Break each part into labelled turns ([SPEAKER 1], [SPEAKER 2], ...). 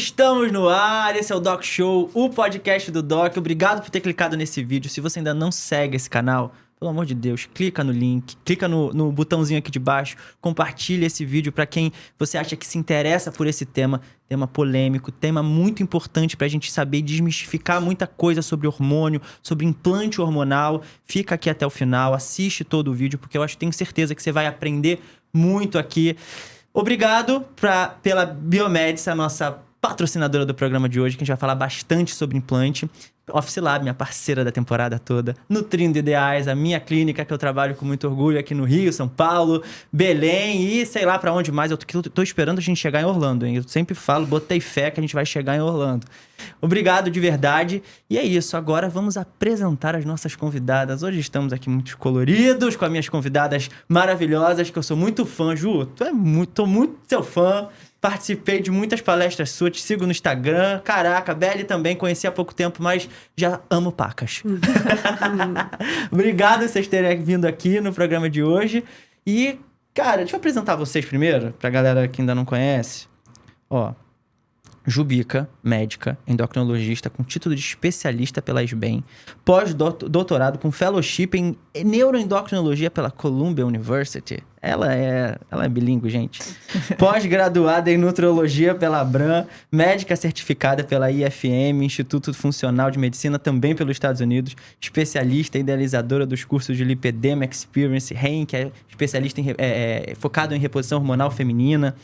[SPEAKER 1] Estamos no ar, esse é o Doc Show, o podcast do Doc. Obrigado por ter clicado nesse vídeo. Se você ainda não segue esse canal, pelo amor de Deus, clica no link, clica no botãozinho aqui de baixo, compartilha esse vídeo para quem você acha que se interessa por esse tema polêmico, tema muito importante pra gente saber desmistificar muita coisa sobre hormônio, sobre implante hormonal. Fica aqui até o final, assiste todo o vídeo, porque eu tenho certeza que você vai aprender muito aqui. Obrigado pela Biomeds, a nossa patrocinadora do programa de hoje, que a gente vai falar bastante sobre implante. Office Lab, minha parceira da temporada toda. Nutrindo Ideais, a minha clínica que eu trabalho com muito orgulho aqui no Rio, São Paulo, Belém e sei lá pra onde mais. Eu tô esperando a gente chegar em Orlando, hein? Eu sempre falo, botei fé que a gente vai chegar em Orlando. Obrigado de verdade. E é isso, agora vamos apresentar as nossas convidadas. Hoje estamos aqui muito coloridos, com as minhas convidadas maravilhosas, que eu sou muito fã. Ju, tô muito seu fã. Participei de muitas palestras suas, te sigo no Instagram. Caraca, Belly também, conheci há pouco tempo, mas já amo pacas. Obrigado por vocês terem vindo aqui no programa de hoje. E, cara, deixa eu apresentar vocês primeiro, pra galera que ainda não conhece. Ó, Jubica, médica, endocrinologista, com título de especialista pela SBEM, pós-doutorado com fellowship em neuroendocrinologia pela Columbia University. Ela é bilíngue, gente. Pós-graduada em nutrologia pela Abram, médica certificada pela IFM, Instituto Funcional de Medicina, também pelos Estados Unidos, especialista e idealizadora dos cursos de Lipedema Experience, REIN, que é especialista focado em reposição hormonal feminina.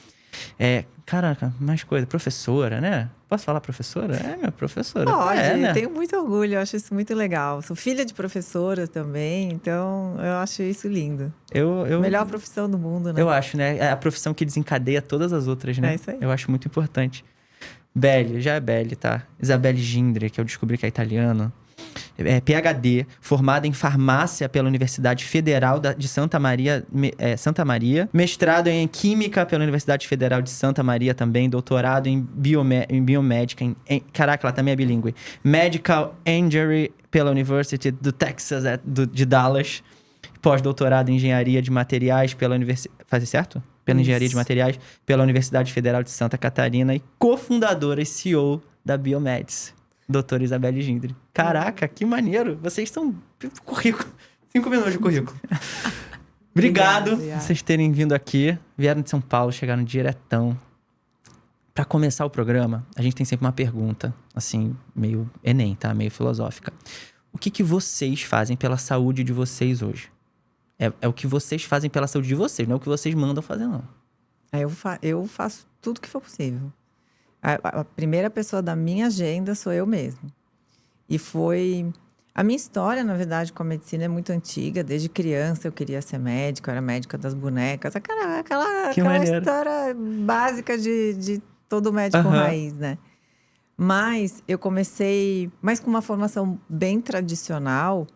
[SPEAKER 1] Caraca, mais coisa. Professora, né? Posso falar professora? É, minha professora.
[SPEAKER 2] Pode,
[SPEAKER 1] né?
[SPEAKER 2] Tenho muito orgulho, eu acho isso muito legal. Sou filha de professora também, então eu acho isso lindo. Melhor profissão do mundo, né?
[SPEAKER 1] Eu acho, né? É a profissão que desencadeia todas as outras, né?
[SPEAKER 2] É isso aí.
[SPEAKER 1] Eu acho muito importante. Belly, já é Belly, tá? Isabelle Gindre, que eu descobri que é italiana. PhD, formada em farmácia pela Universidade Federal de Santa Maria, mestrado em Química pela Universidade Federal de Santa Maria também, doutorado em Biomédica, caraca, ela também é bilíngue, Medical Engineering pela University do Texas, de Dallas, pós-doutorado em Engenharia de Materiais pela Universidade... Fazer certo? Pela Engenharia de Materiais pela Universidade Federal de Santa Catarina e cofundadora e CEO da Biomeds. Doutora Isabelle Gindre. Caraca, que maneiro. Vocês estão... Currículo. 5 minutos de currículo. Obrigado por vocês terem vindo aqui. Vieram de São Paulo, chegaram diretão. Pra começar o programa, a gente tem sempre uma pergunta, assim, meio Enem, tá? Meio filosófica. O que vocês fazem pela saúde de vocês hoje? É o que vocês fazem pela saúde de vocês, não é o que vocês mandam fazer, não.
[SPEAKER 2] Eu faço tudo que for possível. A primeira pessoa da minha agenda sou eu mesma. E foi... A minha história, na verdade, com a medicina é muito antiga. Desde criança eu queria ser médica, eu era médica das bonecas. Aquela história básica de todo médico raiz, né? Mas eu comecei... Mas com uma formação bem tradicional,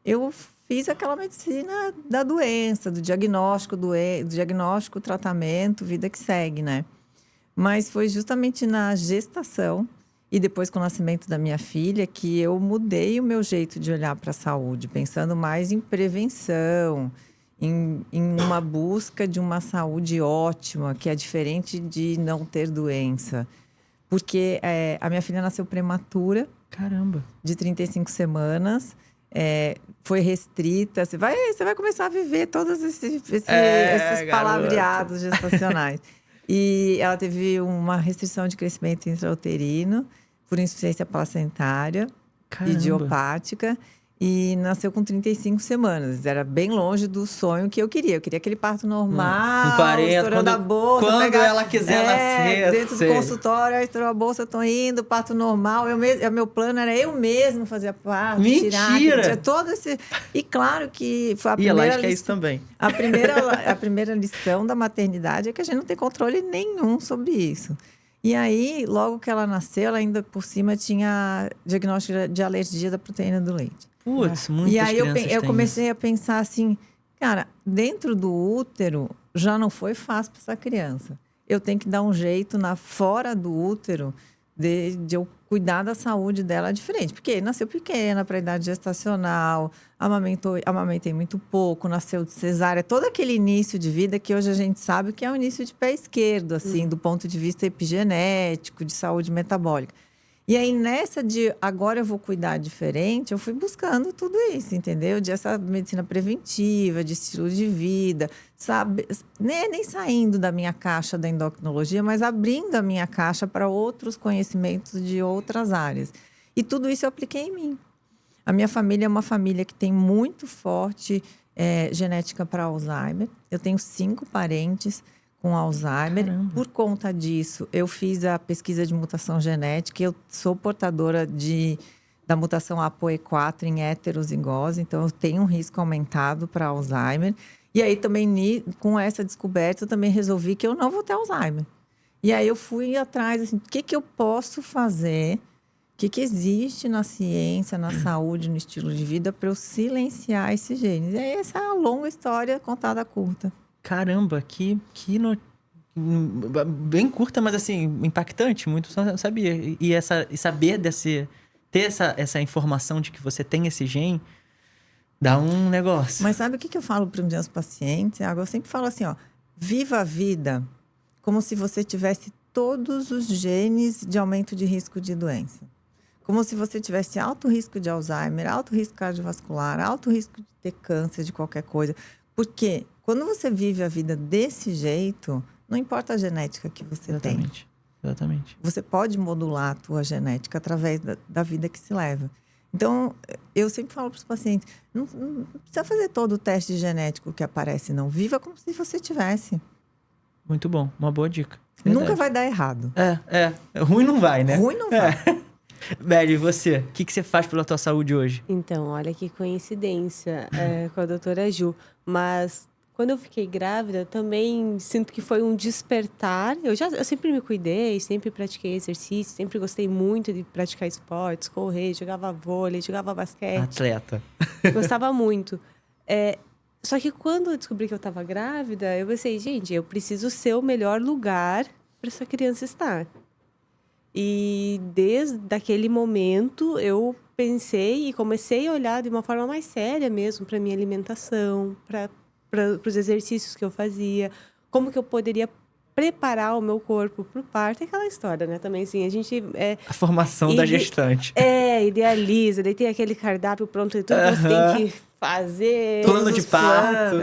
[SPEAKER 2] eu fiz aquela medicina da doença, do diagnóstico, tratamento, vida que segue, né? Mas foi justamente na gestação e depois com o nascimento da minha filha que eu mudei o meu jeito de olhar para a saúde, pensando mais em prevenção, em uma busca de uma saúde ótima, que é diferente de não ter doença. Porque a minha filha nasceu prematura.
[SPEAKER 1] Caramba!
[SPEAKER 2] De 35 semanas. Foi restrita. Você vai começar a viver todos esses palavreados gestacionais. E ela teve uma restrição de crescimento intrauterino por insuficiência placentária.
[SPEAKER 1] Caramba.
[SPEAKER 2] Idiopática. E nasceu com 35 semanas. Era bem longe do sonho que eu queria. Eu queria aquele parto normal,
[SPEAKER 1] com 40,
[SPEAKER 2] estourando a bolsa.
[SPEAKER 1] Quando ela quiser nascer.
[SPEAKER 2] Dentro do consultório, estourou a bolsa, tô indo, parto normal. Meu plano era eu mesmo fazer a parto.
[SPEAKER 1] Mentira!
[SPEAKER 2] Tirar todo esse... E claro que foi a
[SPEAKER 1] primeira...
[SPEAKER 2] E
[SPEAKER 1] ela acho que é isso também.
[SPEAKER 2] A primeira lição da maternidade é que a gente não tem controle nenhum sobre isso. E aí, logo que ela nasceu, ela ainda por cima tinha diagnóstico de alergia da proteína do leite.
[SPEAKER 1] Putz, muitas
[SPEAKER 2] E aí eu comecei
[SPEAKER 1] isso.
[SPEAKER 2] a pensar assim, cara, dentro do útero já não foi fácil para essa criança. Eu tenho que dar um jeito fora do útero de eu cuidar da saúde dela diferente. Porque nasceu pequena, para a idade gestacional, amamentei muito pouco, nasceu de cesárea. Todo aquele início de vida que hoje a gente sabe que é o início de pé esquerdo, assim, do ponto de vista epigenético, de saúde metabólica. E aí, nessa de agora eu vou cuidar diferente, eu fui buscando tudo isso, entendeu? De essa medicina preventiva, de estilo de vida, sabe? Nem saindo da minha caixa da endocrinologia, mas abrindo a minha caixa para outros conhecimentos de outras áreas. E tudo isso eu apliquei em mim. A minha família é uma família que tem muito forte genética para Alzheimer. Eu tenho 5 parentes com Alzheimer.
[SPEAKER 1] Caramba.
[SPEAKER 2] Por conta disso, eu fiz a pesquisa de mutação genética. Eu sou portadora da mutação ApoE4 em heterozigose, então eu tenho um risco aumentado para Alzheimer. E aí também, com essa descoberta, eu também resolvi que eu não vou ter Alzheimer. E aí eu fui atrás, assim, o que eu posso fazer, o que existe na ciência, na saúde, no estilo de vida, para eu silenciar esses genes. E aí essa é uma longa história contada curta.
[SPEAKER 1] Caramba, bem curta, mas assim, impactante, muito, não sabia. E saber ter essa informação de que você tem esse gene, dá um negócio.
[SPEAKER 2] Mas sabe o que eu falo para os meus pacientes? Eu sempre falo assim, ó, viva a vida como se você tivesse todos os genes de aumento de risco de doença. Como se você tivesse alto risco de Alzheimer, alto risco cardiovascular, alto risco de ter câncer, de qualquer coisa. Porque quando você vive a vida desse jeito, não importa a genética que você tem.
[SPEAKER 1] Exatamente.
[SPEAKER 2] Você pode modular a tua genética através da vida que se leva. Então, eu sempre falo para os pacientes, não precisa fazer todo o teste genético que aparece, não. Viva como se você tivesse.
[SPEAKER 1] Muito bom, uma boa dica. Verdade.
[SPEAKER 2] Nunca vai dar errado.
[SPEAKER 1] Ruim não vai, né?
[SPEAKER 2] Ruim não vai.
[SPEAKER 1] Beli, e você? O que você faz pela tua saúde hoje?
[SPEAKER 3] Então, olha que coincidência com a doutora Ju. Mas quando eu fiquei grávida, eu também sinto que foi um despertar. Eu sempre me cuidei, sempre pratiquei exercício, sempre gostei muito de praticar esportes, correr, jogava vôlei, jogava basquete.
[SPEAKER 1] Atleta.
[SPEAKER 3] Gostava muito. Só que quando eu descobri que eu estava grávida, eu pensei, gente, eu preciso ser o melhor lugar para essa criança estar. E desde aquele momento eu pensei e comecei a olhar de uma forma mais séria mesmo para minha alimentação, para os exercícios que eu fazia, como que eu poderia preparar o meu corpo para o parto, aquela história, né? Também, assim, a gente...
[SPEAKER 1] A formação da gestante.
[SPEAKER 3] Idealiza, daí tem aquele cardápio pronto e tudo, que você tem que fazer...
[SPEAKER 1] Plano de parto.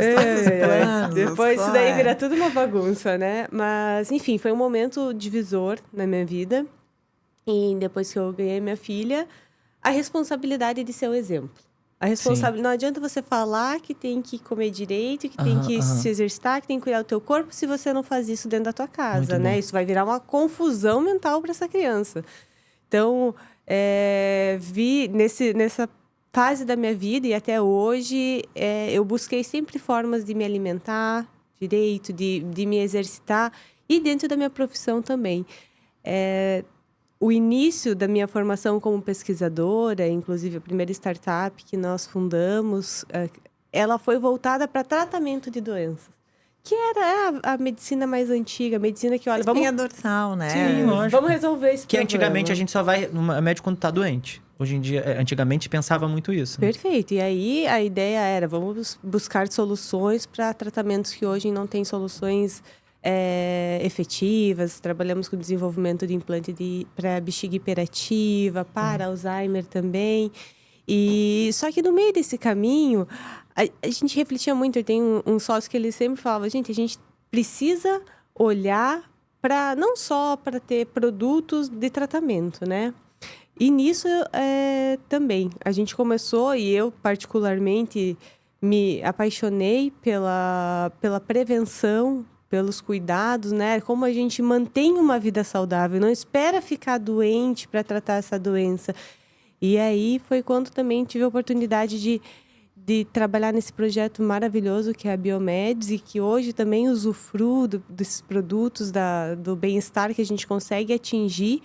[SPEAKER 3] Depois isso daí vira tudo uma bagunça, né? Mas, enfim, foi um momento divisor na minha vida. E depois que eu ganhei minha filha, a responsabilidade de ser o exemplo. Não adianta você falar que tem que comer direito, que tem que se exercitar, que tem que cuidar do teu corpo, se você não faz isso dentro da tua casa, né? Isso vai virar uma confusão mental para essa criança. Então, vi nessa fase da minha vida e até hoje, eu busquei sempre formas de me alimentar direito, de me exercitar e dentro da minha profissão também. O início da minha formação como pesquisadora, inclusive a primeira startup que nós fundamos, ela foi voltada para tratamento de doenças. Que era a medicina mais antiga, a medicina que, olha...
[SPEAKER 2] Espinha dorsal, né?
[SPEAKER 1] Sim, lógico.
[SPEAKER 3] Vamos resolver esse problema.
[SPEAKER 1] Que antigamente a gente só vai no médico quando tá doente. Hoje em dia, antigamente pensava muito isso. Né?
[SPEAKER 3] Perfeito. E aí a ideia era, vamos buscar soluções para tratamentos que hoje não têm soluções... efetivas, trabalhamos com desenvolvimento de implante para bexiga hiperativa, para Alzheimer também. E só que no meio desse caminho, a gente refletia muito. Eu tenho um sócio que ele sempre falava, gente, a gente precisa olhar para não só para ter produtos de tratamento, né? E nisso também a gente começou, e eu particularmente me apaixonei pela prevenção, pelos cuidados, né? Como a gente mantém uma vida saudável, não espera ficar doente para tratar essa doença. E aí foi quando também tive a oportunidade de trabalhar nesse projeto maravilhoso que é a Biomeds e que hoje também usufruo desses produtos, do bem-estar que a gente consegue atingir.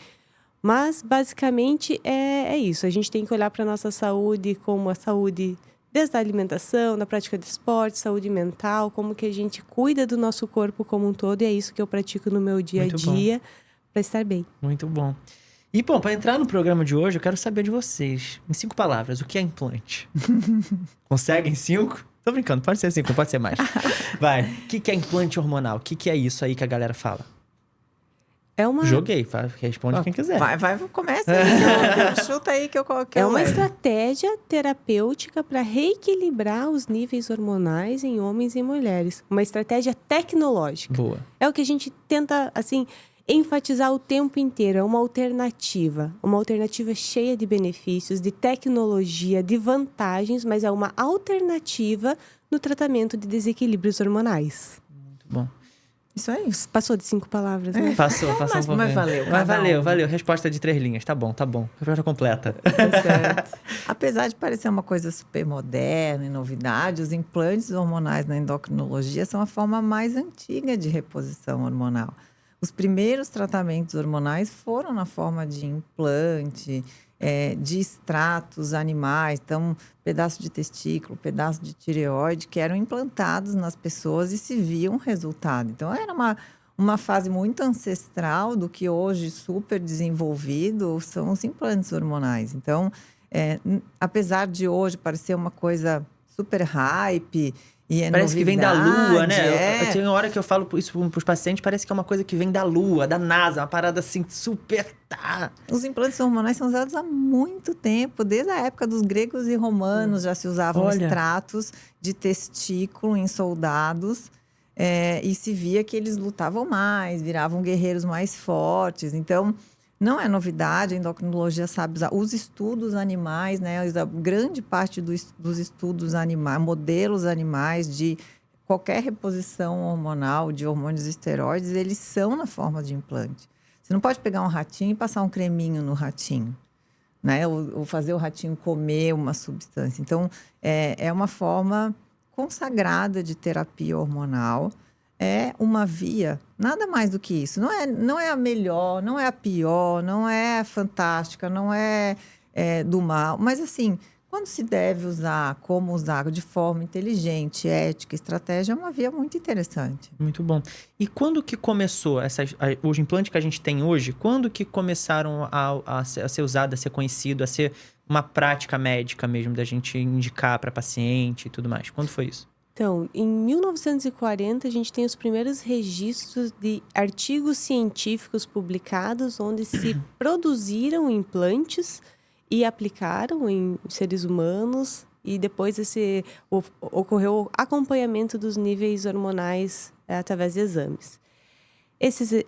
[SPEAKER 3] Mas, basicamente, é isso. A gente tem que olhar para a nossa saúde como a saúde... Desde a alimentação, da prática de esporte, saúde mental, como que a gente cuida do nosso corpo como um todo. E é isso que eu pratico no meu dia a dia para estar bem.
[SPEAKER 1] Muito bom. E, bom, para entrar no programa de hoje, eu quero saber de vocês. Em 5 palavras, o que é implante? Conseguem 5? Tô brincando, pode ser 5, pode ser mais. Vai, o que é implante hormonal? O que é isso aí que a galera fala?
[SPEAKER 3] É uma...
[SPEAKER 1] Joguei, responde quem quiser.
[SPEAKER 2] Começa aí, chuta aí que eu coloquei.
[SPEAKER 3] É uma estratégia terapêutica para reequilibrar os níveis hormonais em homens e mulheres. Uma estratégia tecnológica.
[SPEAKER 1] Boa.
[SPEAKER 3] É o que a gente tenta, assim, enfatizar o tempo inteiro. É uma alternativa cheia de benefícios, de tecnologia, de vantagens, mas é uma alternativa no tratamento de desequilíbrios hormonais.
[SPEAKER 1] Muito bom.
[SPEAKER 2] Isso aí.
[SPEAKER 3] Passou de 5 palavras, né?
[SPEAKER 1] Passou um pouquinho.
[SPEAKER 2] Mas valeu.
[SPEAKER 1] Valeu. Resposta de 3 linhas. Tá bom. Resposta completa.
[SPEAKER 2] Tá certo. Apesar de parecer uma coisa super moderna e novidade, os implantes hormonais na endocrinologia são a forma mais antiga de reposição hormonal. Os primeiros tratamentos hormonais foram na forma de implante, de extratos animais, então pedaço de testículo, pedaço de tireoide, que eram implantados nas pessoas e se via um resultado. Então era uma fase muito ancestral do que hoje super desenvolvido são os implantes hormonais. Então, apesar de hoje parecer uma coisa super hype e
[SPEAKER 1] parece
[SPEAKER 2] novidade,
[SPEAKER 1] que vem da Lua, né? Tem hora que eu falo isso pros pacientes, parece que é uma coisa que vem da Lua, da NASA, uma parada assim super...
[SPEAKER 2] Os implantes hormonais são usados há muito tempo, desde a época dos gregos e romanos já se usavam extratos de testículo em soldados e se via que eles lutavam mais, viravam guerreiros mais fortes. Então, não é novidade, a endocrinologia sabe usar. Os estudos animais, né? A grande parte dos estudos animais, modelos animais de qualquer reposição hormonal, de hormônios esteroides, eles são na forma de implante. Você não pode pegar um ratinho e passar um creminho no ratinho, né? Ou fazer o ratinho comer uma substância. Então, é uma forma consagrada de terapia hormonal. É uma via, nada mais do que isso. Não é a melhor, não é a pior, não é fantástica, não é do mal. Mas, assim, quando se deve usar, como usar de forma inteligente, ética, estratégia, é uma via muito interessante.
[SPEAKER 1] Muito bom. E quando que começou os implantes que a gente tem hoje, quando que começaram a ser usado, a ser conhecido, a ser uma prática médica mesmo, da gente indicar para paciente e tudo mais? Quando foi isso?
[SPEAKER 3] Então, em 1940, a gente tem os primeiros registros de artigos científicos publicados onde se produziram implantes e aplicaram em seres humanos e depois ocorreu o acompanhamento dos níveis hormonais através de exames. Esses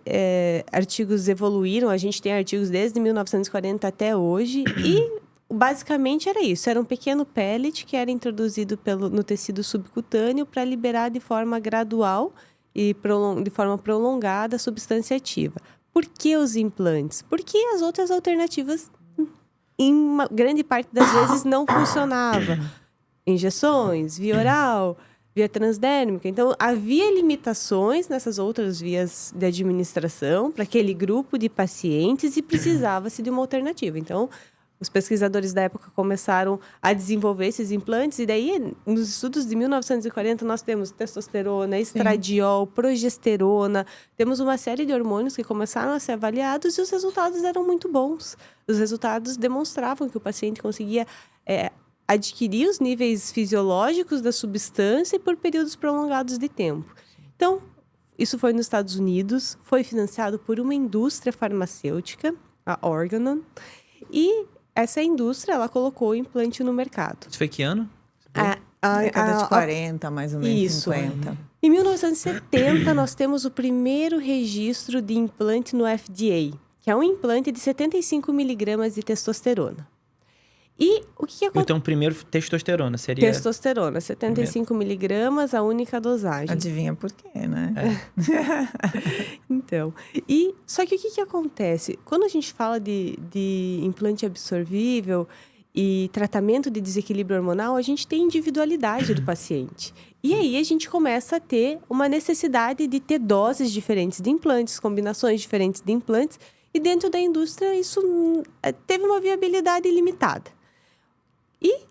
[SPEAKER 3] artigos evoluíram, a gente tem artigos desde 1940 até hoje e basicamente era isso, era um pequeno pellet que era introduzido no tecido subcutâneo para liberar de forma gradual e de forma prolongada a substância ativa. Por que os implantes? Porque as outras alternativas, em uma grande parte das vezes, não funcionavam. Injeções, via oral, via transdérmica. Então, havia limitações nessas outras vias de administração para aquele grupo de pacientes e precisava-se de uma alternativa. Então, os pesquisadores da época começaram a desenvolver esses implantes e daí, nos estudos de 1940, nós temos testosterona, estradiol, progesterona. Temos uma série de hormônios que começaram a ser avaliados e os resultados eram muito bons. Os resultados demonstravam que o paciente conseguia adquirir os níveis fisiológicos da substância por períodos prolongados de tempo. Então, isso foi nos Estados Unidos, foi financiado por uma indústria farmacêutica, a Organon, e essa indústria, ela colocou o implante no mercado.
[SPEAKER 1] Isso foi que ano?
[SPEAKER 2] Década de 40, mais ou menos,
[SPEAKER 3] isso.
[SPEAKER 2] 50.
[SPEAKER 3] Em 1970, nós temos o primeiro registro de implante no FDA, que é um implante de 75 miligramas de testosterona. E o que acontece?
[SPEAKER 1] Então, primeiro, testosterona seria...
[SPEAKER 3] Testosterona, 75 miligramas, a única dosagem.
[SPEAKER 2] Adivinha por quê, né?
[SPEAKER 3] Então, só que o que acontece? Quando a gente fala de implante absorvível e tratamento de desequilíbrio hormonal, a gente tem individualidade do paciente. E aí a gente começa a ter uma necessidade de ter doses diferentes de implantes, combinações diferentes de implantes, e dentro da indústria isso teve uma viabilidade limitada. E,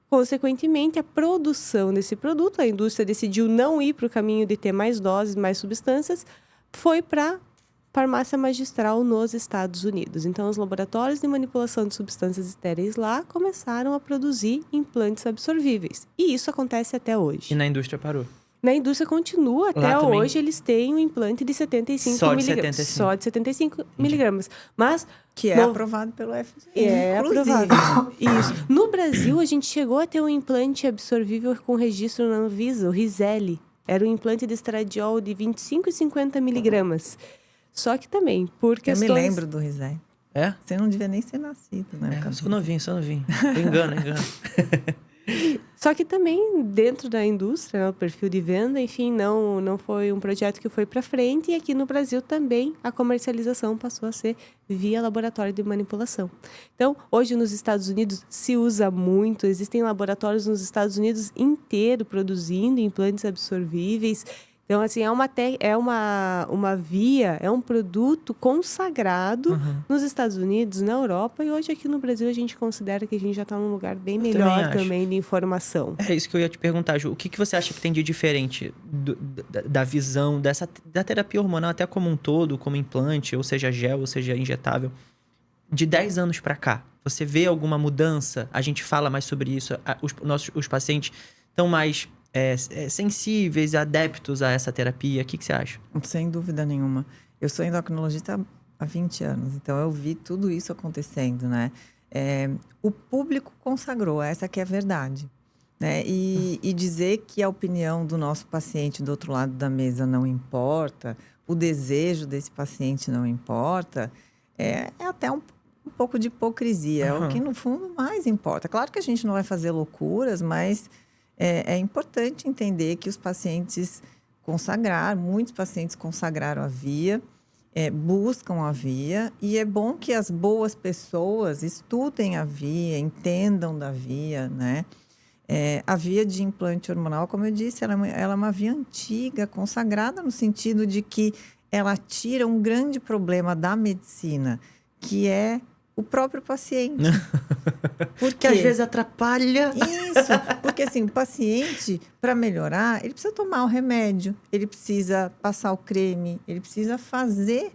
[SPEAKER 3] consequentemente, a produção desse produto, a indústria decidiu não ir para o caminho de ter mais doses, mais substâncias, foi para farmácia magistral nos Estados Unidos. Então, os laboratórios de manipulação de substâncias estéreis lá começaram a produzir implantes absorvíveis. E isso acontece até hoje.
[SPEAKER 1] E na indústria parou.
[SPEAKER 3] Na indústria continua, até
[SPEAKER 1] Lá também.
[SPEAKER 3] hoje eles têm um implante de 75
[SPEAKER 1] Só de
[SPEAKER 3] miligramas.
[SPEAKER 1] 75.
[SPEAKER 3] Só de 75 miligramas. Mas
[SPEAKER 2] Que é aprovado pelo FDA.
[SPEAKER 3] é
[SPEAKER 2] inclusive.
[SPEAKER 3] aprovado. Isso. No Brasil, a gente chegou a ter um implante absorvível com registro na Anvisa, o Rizelli. Era um implante de estradiol de 25 e 50 miligramas. Só que também, por
[SPEAKER 2] Eu
[SPEAKER 3] questões...
[SPEAKER 2] me lembro do Rizé.
[SPEAKER 1] É?
[SPEAKER 2] Você não devia nem ser nascido, né?
[SPEAKER 1] Sou novinho. Engano.
[SPEAKER 3] Só que também, dentro da indústria, né, o perfil de venda, enfim, não foi um projeto que foi para frente. E aqui no Brasil também a comercialização passou a ser via laboratório de manipulação. Então, hoje nos Estados Unidos se usa muito. Existem laboratórios nos Estados Unidos inteiro produzindo implantes absorvíveis. Então, assim, é uma via, é um produto consagrado nos Estados Unidos, na Europa, e hoje aqui no Brasil a gente considera que a gente já está num lugar bem melhor também de informação.
[SPEAKER 1] É isso que eu ia te perguntar, Ju. O que você acha que tem de diferente da visão da terapia hormonal até como um todo, como implante, ou seja gel, ou seja injetável, de 10 anos para cá? Você vê alguma mudança? A gente fala mais sobre isso, os pacientes estão mais... sensíveis, adeptos a essa terapia? O que você acha?
[SPEAKER 2] Sem dúvida nenhuma. Eu sou endocrinologista há 20 anos, então eu vi tudo isso acontecendo, né? O público consagrou, essa que é a verdade. Né? E dizer que a opinião do nosso paciente do outro lado da mesa não importa, o desejo desse paciente não importa, é até um pouco de hipocrisia. É o que, no fundo, mais importa. Claro que a gente não vai fazer loucuras, mas... É importante entender que os pacientes muitos pacientes consagraram a via, buscam a via, e é bom que as boas pessoas estudem a via, entendam da via, né? A via de implante hormonal, como eu disse, ela é uma via antiga, consagrada no sentido de que ela tira um grande problema da medicina, que é o próprio paciente.
[SPEAKER 1] Porque às vezes atrapalha.
[SPEAKER 2] Isso, porque assim, o paciente, para melhorar, ele precisa tomar o remédio, ele precisa passar o creme, ele precisa fazer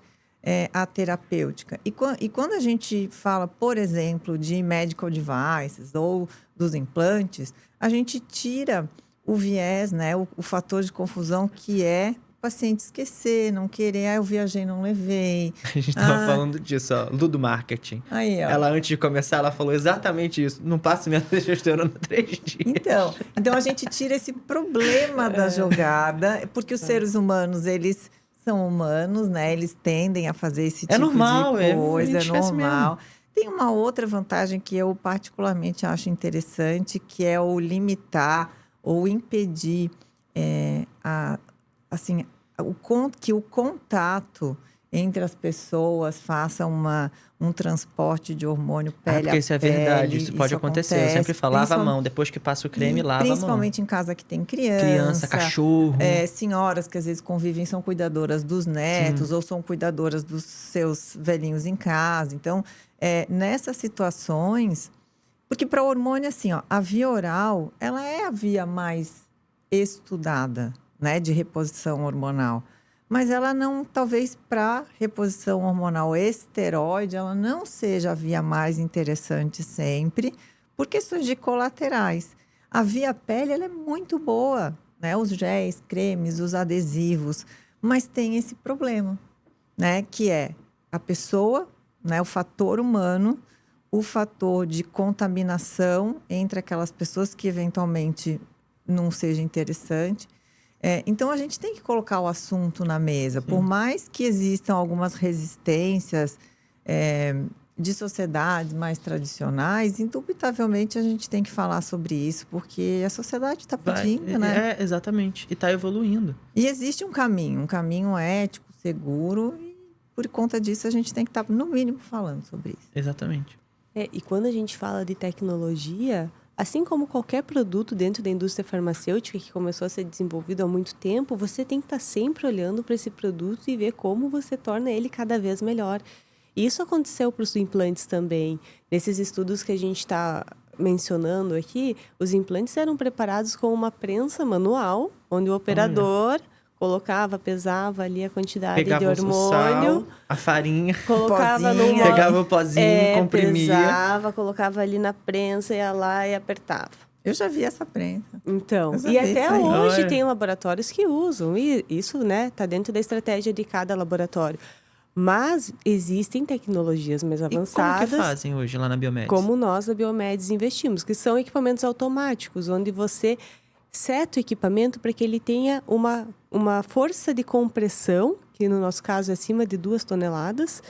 [SPEAKER 2] a terapêutica. E quando a gente fala, por exemplo, de medical devices ou dos implantes, a gente tira o viés, né, o fator de confusão que é o paciente esquecer, não querer, eu viajei, não levei.
[SPEAKER 1] A gente tava falando disso, ó, Ludo Marketing.
[SPEAKER 2] Aí, ó.
[SPEAKER 1] Ela, antes de começar, ela falou exatamente isso. Não passo minha testosterona 3 dias.
[SPEAKER 2] Então a gente tira esse problema da jogada, porque os seres humanos, eles são humanos, né? Eles tendem a fazer esse tipo
[SPEAKER 1] normal,
[SPEAKER 2] de coisa, é
[SPEAKER 1] Mesmo.
[SPEAKER 2] normal. Tem uma outra vantagem que eu particularmente acho interessante, que é o limitar ou impedir que o contato entre as pessoas faça um transporte de hormônio pele a pele.
[SPEAKER 1] Porque isso é verdade, isso pode acontecer. Eu sempre falava a mão, depois que passa o creme, lava a mão.
[SPEAKER 2] Principalmente em casa que tem criança.
[SPEAKER 1] Criança, cachorro.
[SPEAKER 2] Senhoras que às vezes convivem, são cuidadoras dos netos, ou são cuidadoras dos seus velhinhos em casa. Então, nessas situações... Porque para o hormônio, assim, ó, a via oral, ela é a via mais estudada, né, de reposição hormonal. Mas ela não, talvez para reposição hormonal esteroide, ela não seja a via mais interessante sempre, por questões de colaterais. A via pele, ela é muito boa, né? Os géis, cremes, os adesivos, mas tem esse problema, né? Que é a pessoa, né? O fator humano, o fator de contaminação entre aquelas pessoas que eventualmente não seja interessante. Então, a gente tem que colocar o assunto na mesa. Sim. Por mais que existam algumas resistências de sociedades mais tradicionais, indubitavelmente a gente tem que falar sobre isso, porque a sociedade está pedindo, né?
[SPEAKER 1] Exatamente. E está evoluindo.
[SPEAKER 2] E existe um caminho ético, seguro, e por conta disso a gente tem que estar, no mínimo, falando sobre isso.
[SPEAKER 1] Exatamente.
[SPEAKER 3] E quando a gente fala de tecnologia... Assim como qualquer produto dentro da indústria farmacêutica que começou a ser desenvolvido há muito tempo, você tem que estar sempre olhando para esse produto e ver como você torna ele cada vez melhor. E isso aconteceu para os implantes também. Nesses estudos que a gente está mencionando aqui, os implantes eram preparados com uma prensa manual, onde o operador colocava, pesava ali a quantidade
[SPEAKER 1] Pegava
[SPEAKER 3] de
[SPEAKER 1] o
[SPEAKER 3] hormônio,
[SPEAKER 1] sal, a farinha,
[SPEAKER 3] colocava
[SPEAKER 2] pozinho.
[SPEAKER 3] numa...
[SPEAKER 1] pegava o pozinho, comprimia.
[SPEAKER 3] pesava, colocava ali na prensa, ia lá e apertava.
[SPEAKER 2] Eu já vi essa prensa.
[SPEAKER 3] Então,
[SPEAKER 2] Eu já
[SPEAKER 3] e
[SPEAKER 2] vi
[SPEAKER 3] até
[SPEAKER 2] isso aí.
[SPEAKER 3] hoje
[SPEAKER 1] Olha.
[SPEAKER 3] tem laboratórios que usam, e isso, né, tá dentro da estratégia de cada laboratório. Mas existem tecnologias mais
[SPEAKER 1] E como que
[SPEAKER 3] avançadas,
[SPEAKER 1] fazem hoje lá na Biomed?
[SPEAKER 3] como nós da Biomedes investimos, que são equipamentos automáticos, onde você seta o equipamento para que ele tenha uma força de compressão, que no nosso caso é acima de 2 toneladas,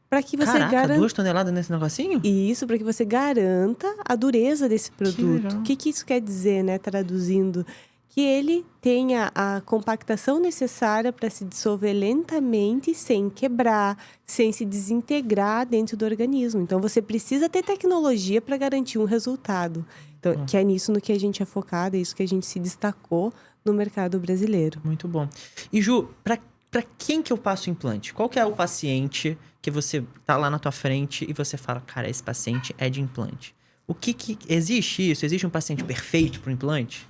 [SPEAKER 3] para que você
[SPEAKER 1] Caraca,
[SPEAKER 3] garanta...
[SPEAKER 1] 2 toneladas nesse negocinho?
[SPEAKER 3] E isso para que você garanta a dureza desse produto.
[SPEAKER 1] legal.
[SPEAKER 3] O que isso quer dizer, né? Traduzindo, que ele tenha a compactação necessária para se dissolver lentamente, sem quebrar, sem se desintegrar dentro do organismo. Então, você precisa ter tecnologia para garantir um resultado. Então, que é nisso no que a gente é focado, é isso que a gente se destacou no mercado brasileiro.
[SPEAKER 1] Muito bom. E Ju, pra quem que eu passo o implante? Qual que é o paciente que você tá lá na tua frente e você fala, cara, esse paciente é de implante? O que existe isso? Existe um paciente perfeito para o implante?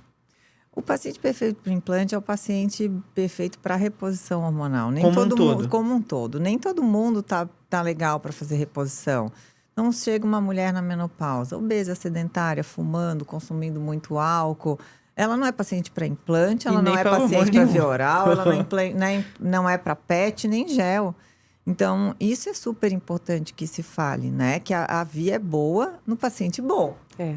[SPEAKER 2] O paciente perfeito para o implante é o paciente perfeito para reposição hormonal. Nem
[SPEAKER 1] Como um
[SPEAKER 2] todo
[SPEAKER 1] todo.
[SPEAKER 2] mundo, como um todo. Nem todo mundo tá legal para fazer reposição. Não chega uma mulher na menopausa, obesa, sedentária, fumando, consumindo muito álcool. Ela não é paciente para implante, ela
[SPEAKER 1] E nem
[SPEAKER 2] não é
[SPEAKER 1] pra
[SPEAKER 2] paciente
[SPEAKER 1] hormônio
[SPEAKER 2] para
[SPEAKER 1] nenhum.
[SPEAKER 2] via oral, ela não é para PET nem gel. Então, isso é super importante que se fale, né? Que a via é boa no paciente bom.
[SPEAKER 3] É.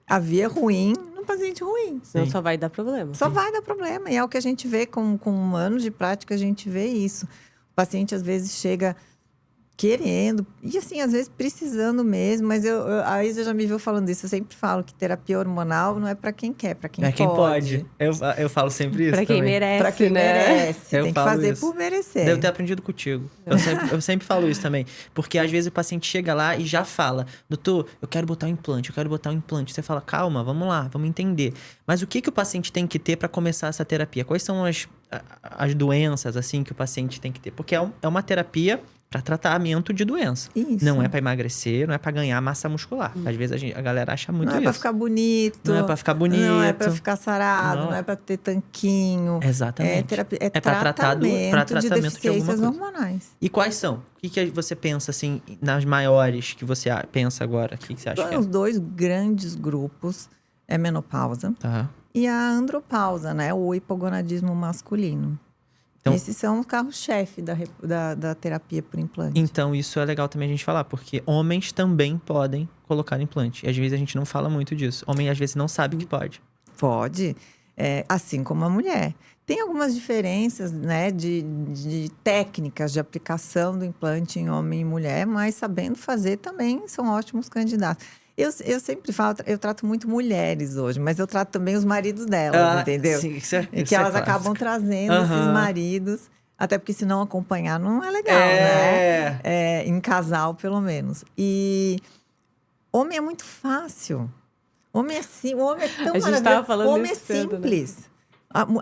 [SPEAKER 2] A via é ruim no paciente ruim.
[SPEAKER 3] Senão
[SPEAKER 1] Sim.
[SPEAKER 3] só vai dar problema.
[SPEAKER 2] Só vai dar problema. E é o que a gente vê com anos de prática, a gente vê isso. O paciente, às vezes, chega querendo, e assim, às vezes precisando mesmo, mas a Isa já me viu falando isso. Eu sempre falo que terapia hormonal não é para quem quer, para quem
[SPEAKER 1] É
[SPEAKER 2] pode.
[SPEAKER 1] quem pode. Eu falo sempre isso
[SPEAKER 3] Para quem
[SPEAKER 1] também.
[SPEAKER 3] merece,
[SPEAKER 2] Para quem
[SPEAKER 3] né?
[SPEAKER 2] merece.
[SPEAKER 1] Eu
[SPEAKER 2] Tem que
[SPEAKER 1] falo
[SPEAKER 2] fazer
[SPEAKER 1] isso.
[SPEAKER 2] por merecer.
[SPEAKER 1] Devo ter aprendido contigo. Eu sempre falo isso também. Porque às vezes o paciente chega lá e já fala, doutor, eu quero botar um implante, eu quero botar um implante. Você fala, calma, vamos lá, vamos entender. Mas o que o paciente tem que ter para começar essa terapia? Quais são as doenças, assim, que o paciente tem que ter? Porque é uma terapia para tratamento de doença.
[SPEAKER 2] Isso.
[SPEAKER 1] Não é para emagrecer, não é para ganhar massa muscular. Às vezes a galera acha muito
[SPEAKER 2] Não é
[SPEAKER 1] isso.
[SPEAKER 2] para ficar bonito.
[SPEAKER 1] Não é para ficar bonito.
[SPEAKER 2] Não é para ficar sarado,
[SPEAKER 1] Não.
[SPEAKER 2] não é para ter tanquinho.
[SPEAKER 1] Exatamente.
[SPEAKER 2] É, terapia, é
[SPEAKER 1] pra tratar pra
[SPEAKER 2] tratamento de
[SPEAKER 1] tratamento de alguma
[SPEAKER 2] deficiências
[SPEAKER 1] coisa.
[SPEAKER 2] hormonais.
[SPEAKER 1] E quais são? O que você pensa, assim, nas maiores que você pensa agora? O que você acha que é?
[SPEAKER 2] Os dois grandes grupos é menopausa
[SPEAKER 1] Tá.
[SPEAKER 2] e a andropausa, né? O hipogonadismo masculino.
[SPEAKER 1] Então-
[SPEAKER 2] Esses são os carros-chefe da terapia por implante.
[SPEAKER 1] Então, isso é legal também a gente falar, porque homens também podem colocar implante. E às vezes a gente não fala muito disso. Homem, às vezes, não sabe que pode.
[SPEAKER 2] Pode, assim como a mulher. Tem algumas diferenças, né, de técnicas de aplicação do implante em homem e mulher, mas sabendo fazer também são ótimos candidatos. Eu sempre falo, eu trato muito mulheres hoje, mas eu trato também os maridos delas, entendeu?
[SPEAKER 1] Sim, isso é,
[SPEAKER 2] E
[SPEAKER 1] isso
[SPEAKER 2] que
[SPEAKER 1] é
[SPEAKER 2] elas
[SPEAKER 1] clássico.
[SPEAKER 2] acabam trazendo esses
[SPEAKER 1] Aham.
[SPEAKER 2] maridos, até porque se não acompanhar não é legal,
[SPEAKER 1] É.
[SPEAKER 2] né? Em casal, pelo menos. E homem é muito fácil. Homem é o homem é tão
[SPEAKER 3] A gente
[SPEAKER 2] maravilhoso.
[SPEAKER 3] tava falando
[SPEAKER 2] Homem é
[SPEAKER 3] isso cedo, né?
[SPEAKER 2] simples.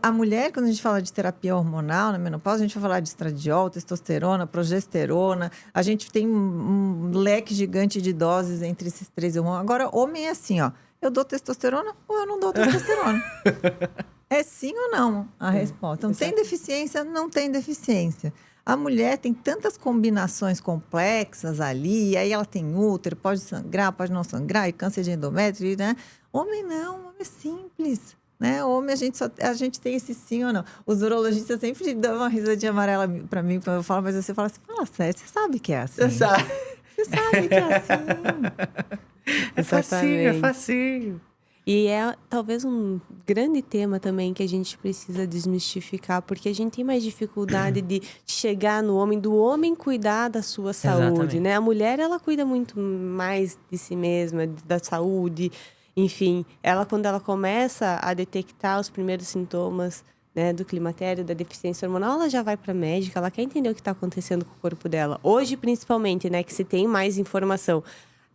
[SPEAKER 2] A mulher, quando a gente fala de terapia hormonal na menopausa, a gente vai falar de estradiol, testosterona, progesterona. A gente tem um leque gigante de doses entre esses três hormônios. Agora, homem é assim, ó. Eu dou testosterona ou eu não dou testosterona? É sim ou não a resposta. Não tem deficiência, não tem deficiência. A mulher tem tantas combinações complexas ali, e aí ela tem útero, pode sangrar, pode não sangrar, e câncer de endométrio, né? Homem não, homem é simples. Né? Homem, a gente tem esse sim ou não. Os urologistas sempre dão uma risadinha amarela pra mim quando eu falo, mas você fala assim, fala sério, você sabe que é assim.
[SPEAKER 1] Você sabe.
[SPEAKER 2] Você sabe que é assim.
[SPEAKER 1] É facinho, é
[SPEAKER 3] Exatamente.
[SPEAKER 1] facinho.
[SPEAKER 3] E é talvez um grande tema também que a gente precisa desmistificar, porque a gente tem mais dificuldade de chegar no homem, do homem cuidar da sua saúde,
[SPEAKER 1] Exatamente.
[SPEAKER 3] né? A mulher, ela cuida muito mais de si mesma, da saúde, enfim. Ela, quando ela começa a detectar os primeiros sintomas, né, do climatério, da deficiência hormonal, ela já vai para a médica, ela quer entender o que está acontecendo com o corpo dela. Hoje, principalmente, né, que se tem mais informação.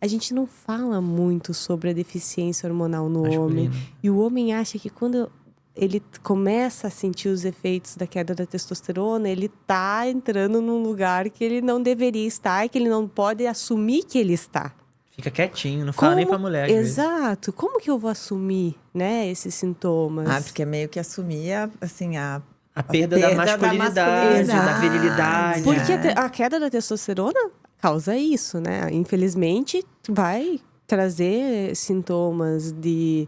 [SPEAKER 3] A gente não fala muito sobre a deficiência hormonal no homem.
[SPEAKER 1] Masculino.
[SPEAKER 3] E o homem acha que quando ele começa a sentir os efeitos da queda da testosterona, ele tá entrando num lugar que ele não deveria estar e que ele não pode assumir que ele está.
[SPEAKER 1] Fica quietinho, não fala nem pra mulher. às vezes.
[SPEAKER 3] Exato. Como que eu vou assumir, né, esses sintomas?
[SPEAKER 2] Porque é meio que assumir, assim, a
[SPEAKER 1] A perda da masculinidade, da virilidade.
[SPEAKER 3] Porque a queda da testosterona causa isso, né? Infelizmente, vai trazer sintomas de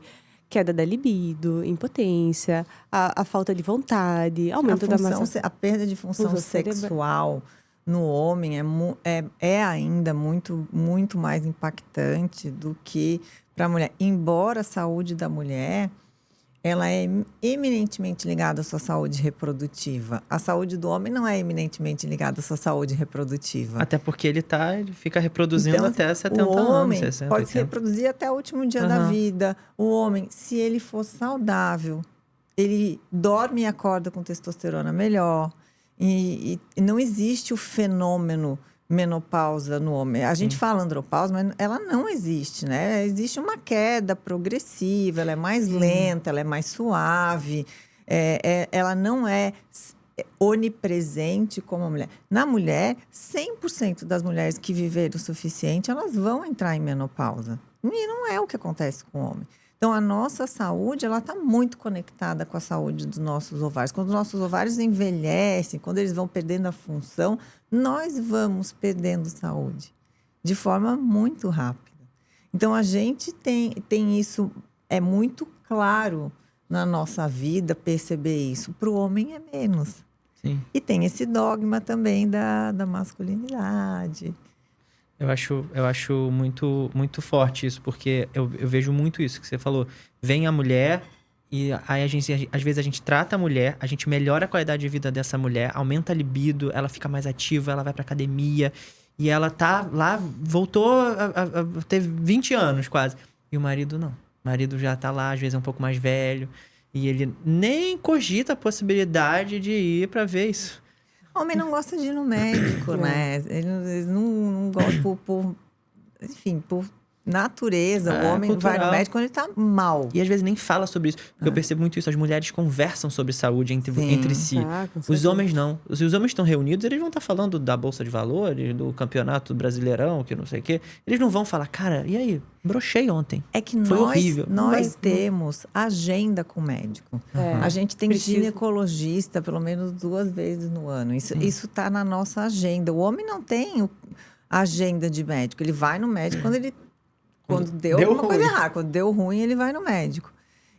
[SPEAKER 3] queda da libido, impotência, a falta de vontade, aumento da massa.
[SPEAKER 2] A perda de função sexual no homem é ainda muito, muito mais impactante do que para a mulher. Embora a saúde da mulher ela é eminentemente ligada à sua saúde reprodutiva. A saúde do homem não é eminentemente ligada à sua saúde reprodutiva.
[SPEAKER 1] Até porque ele fica reproduzindo
[SPEAKER 2] Então,
[SPEAKER 1] até 70
[SPEAKER 2] o homem
[SPEAKER 1] anos, 60,
[SPEAKER 2] pode
[SPEAKER 1] 80.
[SPEAKER 2] se reproduzir até o último dia da vida. O homem, se ele for saudável, ele dorme e acorda com testosterona melhor. E não existe o fenômeno menopausa no homem. A gente fala andropausa, mas ela não existe, né? Existe uma queda progressiva, ela é mais lenta, ela é mais suave. Ela não é onipresente como a mulher. Na mulher, 100% das mulheres que viverem o suficiente, elas vão entrar em menopausa. E não é o que acontece com o homem. Então, a nossa saúde, ela está muito conectada com a saúde dos nossos ovários. Quando os nossos ovários envelhecem, quando eles vão perdendo a função, nós vamos perdendo saúde de forma muito rápida. Então, a gente tem isso, é muito claro na nossa vida perceber isso. Para o homem é menos.
[SPEAKER 1] Sim.
[SPEAKER 2] E tem esse dogma também da masculinidade.
[SPEAKER 1] Eu acho muito, muito forte isso, porque eu vejo muito isso que você falou. Vem a mulher e aí às vezes a gente trata a mulher, a gente melhora a qualidade de vida dessa mulher, aumenta a libido, ela fica mais ativa, ela vai pra academia e ela tá lá, voltou a ter 20 anos quase. E o marido não. O marido já tá lá, às vezes é um pouco mais velho e ele nem cogita a possibilidade de ir pra ver isso.
[SPEAKER 2] Homem não gosta de ir no médico, né? Eles não gostam enfim, por natureza. O homem
[SPEAKER 1] cultural.
[SPEAKER 2] vai no médico quando ele tá mal.
[SPEAKER 1] E às vezes nem fala sobre isso. Porque eu percebo muito isso. As mulheres conversam sobre saúde entre si.
[SPEAKER 3] Com
[SPEAKER 1] Os
[SPEAKER 3] certeza.
[SPEAKER 1] homens não. Se os homens estão reunidos, eles vão estar falando da Bolsa de Valores, do campeonato brasileirão, que não sei o quê. Eles não vão falar, cara, e aí? Brochei ontem.
[SPEAKER 2] É que
[SPEAKER 1] Foi horrível.
[SPEAKER 2] nós temos agenda com o médico.
[SPEAKER 3] É.
[SPEAKER 2] A gente tem
[SPEAKER 3] Precisa.
[SPEAKER 2] ginecologista pelo menos 2 vezes no ano. Isso tá na nossa agenda. O homem não tem agenda de médico. Ele vai no médico quando deu alguma coisa errada. Quando deu ruim, ele vai no médico.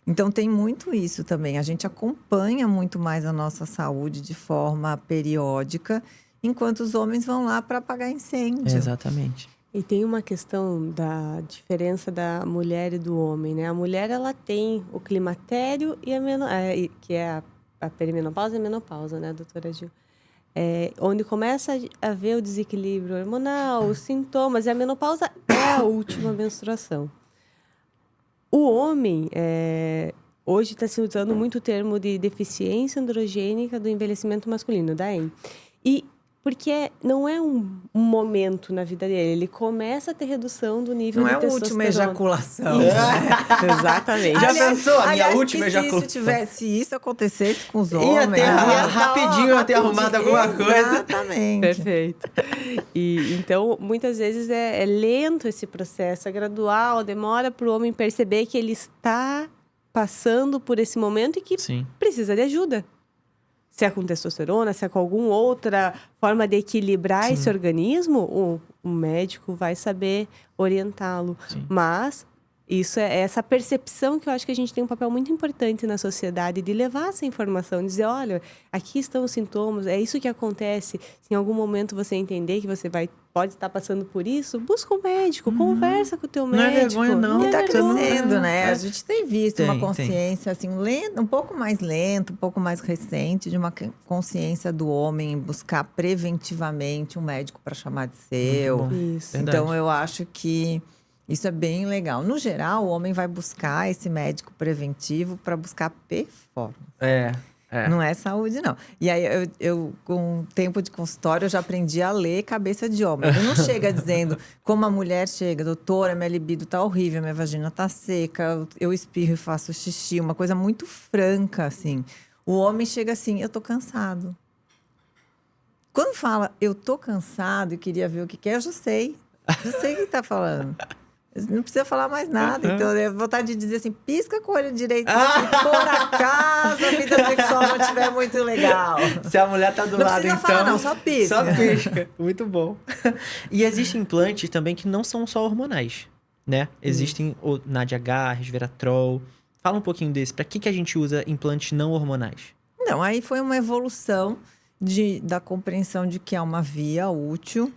[SPEAKER 2] Então, tem muito isso também. A gente acompanha muito mais a nossa saúde de forma periódica, enquanto os homens vão lá para apagar incêndio.
[SPEAKER 1] Exatamente.
[SPEAKER 3] E tem uma questão da diferença da mulher e do homem, né? A mulher, ela tem o climatério e que é a perimenopausa e a menopausa, né, doutora Gil? Onde começa a haver o desequilíbrio hormonal, os sintomas. E a menopausa é a última menstruação. O homem, hoje está se usando muito o termo de deficiência androgênica do envelhecimento masculino, da EM. E porque não é um momento na vida dele, ele começa a ter redução do nível
[SPEAKER 2] Não
[SPEAKER 3] de
[SPEAKER 2] é a
[SPEAKER 3] testosterona.
[SPEAKER 2] última ejaculação.
[SPEAKER 3] Exatamente.
[SPEAKER 1] Já pensou a minha
[SPEAKER 2] Aliás,
[SPEAKER 1] última ejaculação?
[SPEAKER 2] Se isso acontecesse com os
[SPEAKER 1] Ia
[SPEAKER 2] homens...
[SPEAKER 1] ter rapidinho, ia ter arrumado alguma coisa.
[SPEAKER 2] Exatamente.
[SPEAKER 3] Perfeito. E, então, muitas vezes é lento esse processo, é gradual, demora para o homem perceber que ele está passando por esse momento e que
[SPEAKER 1] Sim.
[SPEAKER 3] precisa de ajuda. Se é com testosterona, se é com alguma outra forma de equilibrar esse organismo, o médico vai saber orientá-lo.
[SPEAKER 1] Sim.
[SPEAKER 3] Mas isso é essa percepção que eu acho que a gente tem um papel muito importante na sociedade de levar essa informação, dizer, olha, aqui estão os sintomas, é isso que acontece. Se em algum momento você entender que você pode estar passando por isso, busca um médico, conversa com o teu
[SPEAKER 1] Não é
[SPEAKER 3] médico.
[SPEAKER 1] vergonha, não.
[SPEAKER 2] E tá
[SPEAKER 3] vergonha.
[SPEAKER 2] crescendo, né? A gente tem visto uma
[SPEAKER 1] Tem.
[SPEAKER 2] consciência assim, um pouco mais lenta, um pouco mais recente, de uma consciência do homem em buscar preventivamente um médico para chamar de seu.
[SPEAKER 1] Muito bom.
[SPEAKER 3] Isso.
[SPEAKER 1] Verdade.
[SPEAKER 2] Então, eu acho que isso é bem legal. No geral, o homem vai buscar esse médico preventivo para buscar performance. Não é saúde, não. E aí, eu com o tempo de consultório, eu já aprendi a ler cabeça de homem. Ele não chega dizendo, como a mulher chega, doutora, minha libido tá horrível, minha vagina tá seca, eu espirro e faço xixi, uma coisa muito franca, assim. O homem chega assim, eu tô cansado. Quando fala, eu tô cansado e queria ver o que é, eu já sei. Já sei o que tá falando. Não precisa falar mais nada.
[SPEAKER 1] Uhum.
[SPEAKER 2] Então, eu vontade de dizer assim, pisca com o olho direito. Se por acaso a vida sexual não estiver muito legal.
[SPEAKER 1] Se a mulher tá do
[SPEAKER 2] Não
[SPEAKER 1] lado,
[SPEAKER 2] precisa
[SPEAKER 1] então...
[SPEAKER 2] falar não, só pisca.
[SPEAKER 1] Só pisca. Muito bom. E existem implantes também que não são só hormonais, né? Existem o Nadiagar, Resveratrol. Fala um pouquinho desse. Pra que a gente usa implantes não hormonais?
[SPEAKER 2] Não, aí foi uma evolução da compreensão de que é uma via útil.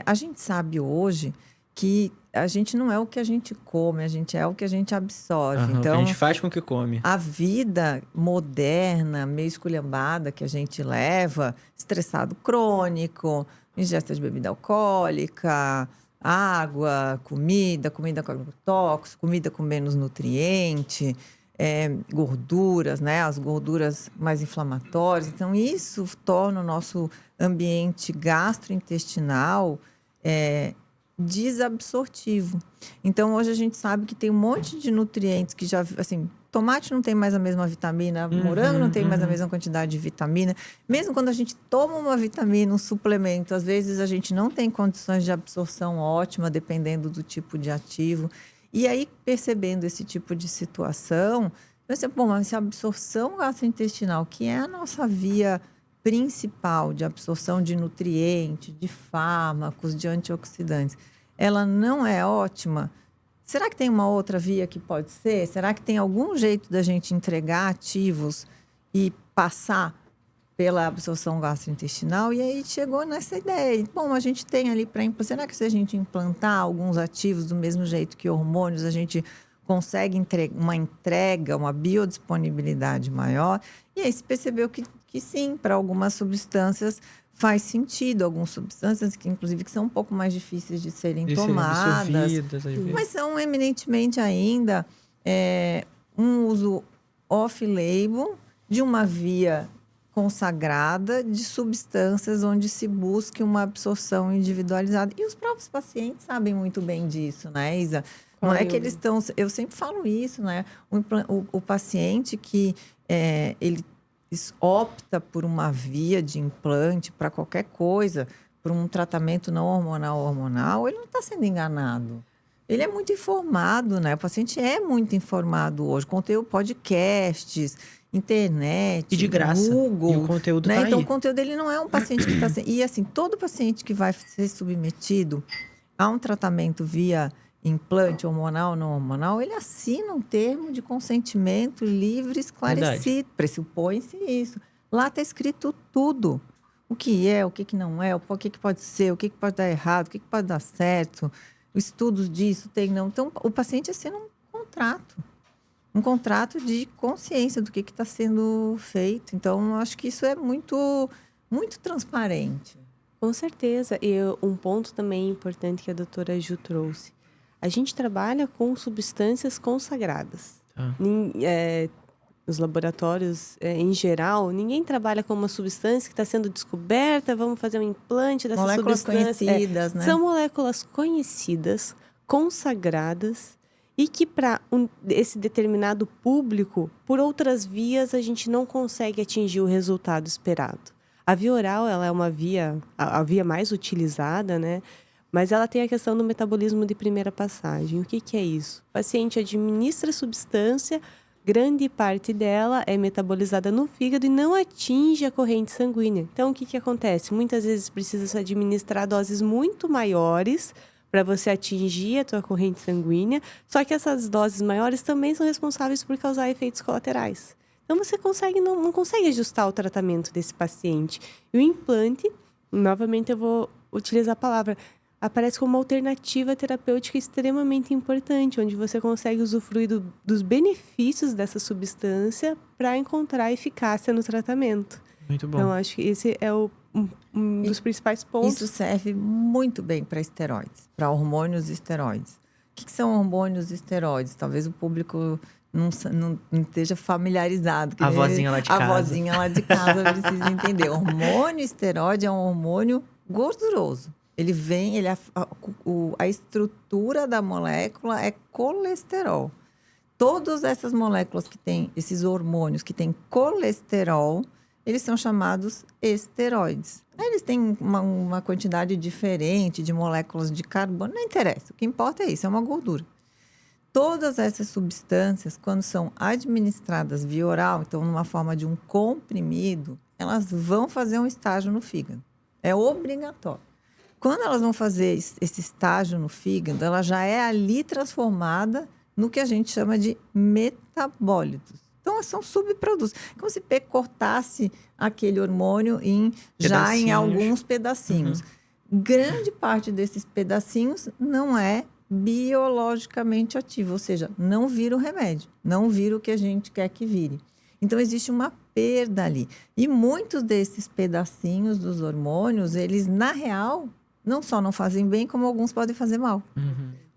[SPEAKER 2] A gente sabe hoje que a gente não é o que a gente come, a gente é o que a gente absorve.
[SPEAKER 1] O que
[SPEAKER 2] Então,
[SPEAKER 1] a gente faz com o que come.
[SPEAKER 2] a vida moderna, meio esculhambada que a gente leva, estressado crônico, ingesta de bebida alcoólica, água, comida com agrotóxico, comida com menos nutriente, gorduras, né? As gorduras mais inflamatórias. Então, isso torna o nosso ambiente gastrointestinal desabsortivo. Então, hoje a gente sabe que tem um monte de nutrientes que já, assim, tomate não tem mais a mesma vitamina, morango não tem mais a mesma quantidade de vitamina. Mesmo quando a gente toma uma vitamina, um suplemento, às vezes a gente não tem condições de absorção ótima, dependendo do tipo de ativo. E aí, percebendo esse tipo de situação, eu pensei, bom, mas se a absorção gastrointestinal, que é a nossa via principal de absorção de nutrientes, de fármacos, de antioxidantes, ela não é ótima, será que tem uma outra via que pode ser? Será que tem algum jeito da gente entregar ativos e passar pela absorção gastrointestinal? E aí chegou nessa ideia. Bom, a gente tem ali para... Será que se a gente implantar alguns ativos do mesmo jeito que hormônios, a gente consegue uma entrega, uma biodisponibilidade maior? E aí se percebeu que sim, para algumas substâncias faz sentido. Algumas substâncias que, inclusive, que são um pouco mais difíceis de serem tomadas. Mas são eminentemente ainda um uso off-label de uma via consagrada de substâncias onde se busque uma absorção individualizada. E os próprios pacientes sabem muito bem disso, né, Isa? Não é que eles estão... Eu sempre falo isso, né? O paciente que ele opta por uma via de implante para qualquer coisa, por um tratamento não hormonal, ele não está sendo enganado. Ele é muito informado, né? O paciente é muito informado hoje. Conteúdo, podcasts, internet,
[SPEAKER 1] e de graça.
[SPEAKER 2] Google.
[SPEAKER 1] E o conteúdo
[SPEAKER 2] né?
[SPEAKER 1] tá
[SPEAKER 2] Então,
[SPEAKER 1] aí.
[SPEAKER 2] o conteúdo dele não é um paciente que está... E, assim, todo paciente que vai ser submetido a um tratamento via implante hormonal, não hormonal, ele assina um termo de consentimento livre, esclarecido. Pressupõe-se isso. Lá está escrito tudo. O que é, o que não é, o que pode ser, o que pode dar errado, o que pode dar certo. Estudos disso, tem não. Então, o paciente assina um contrato. Um contrato de consciência do que está sendo feito. Então, acho que isso é muito, muito transparente.
[SPEAKER 3] Com certeza. E um ponto também importante que a doutora Ju trouxe. A gente trabalha com substâncias consagradas. Os laboratórios, em geral, ninguém trabalha com uma substância que está sendo descoberta, vamos fazer um implante dessa
[SPEAKER 2] moléculas
[SPEAKER 3] substância.
[SPEAKER 2] Conhecidas, né?
[SPEAKER 3] São moléculas conhecidas, consagradas, e que para esse determinado público, por outras vias, a gente não consegue atingir o resultado esperado. A via oral, ela é uma via, a via mais utilizada, né? Mas ela tem a questão do metabolismo de primeira passagem. O que é isso? O paciente administra a substância, grande parte dela é metabolizada no fígado e não atinge a corrente sanguínea. Então, o que acontece? Muitas vezes precisa se administrar doses muito maiores para você atingir a tua corrente sanguínea, só que essas doses maiores também são responsáveis por causar efeitos colaterais. Então, você não consegue ajustar o tratamento desse paciente. E o implante, novamente eu vou utilizar a palavra, aparece como uma alternativa terapêutica extremamente importante, onde você consegue usufruir dos benefícios dessa substância para encontrar eficácia no tratamento.
[SPEAKER 1] Muito bom.
[SPEAKER 3] Então, acho que esse é um dos principais pontos.
[SPEAKER 2] Isso serve muito bem para esteroides, para hormônios esteroides. O que são hormônios esteroides? Talvez o público não esteja familiarizado.
[SPEAKER 1] A vozinha lá de casa.
[SPEAKER 2] A vozinha lá de casa precisa entender. Hormônio esteroide é um hormônio gorduroso. A estrutura da molécula é colesterol. Todas essas moléculas que têm, esses hormônios que têm colesterol, eles são chamados esteroides. Aí eles têm uma quantidade diferente de moléculas de carbono, não interessa. O que importa é isso, é uma gordura. Todas essas substâncias, quando são administradas via oral, então numa forma de um comprimido, elas vão fazer um estágio no fígado. É obrigatório. Quando elas vão fazer esse estágio no fígado, ela já é ali transformada no que a gente chama de metabólitos. Então, são subprodutos. Como se cortasse aquele hormônio já em alguns pedacinhos. Grande parte desses pedacinhos não é biologicamente ativo, ou seja, não vira o remédio, não vira o que a gente quer que vire. Então, existe uma perda ali. E muitos desses pedacinhos dos hormônios, eles, na real, não só não fazem bem, como alguns podem fazer mal.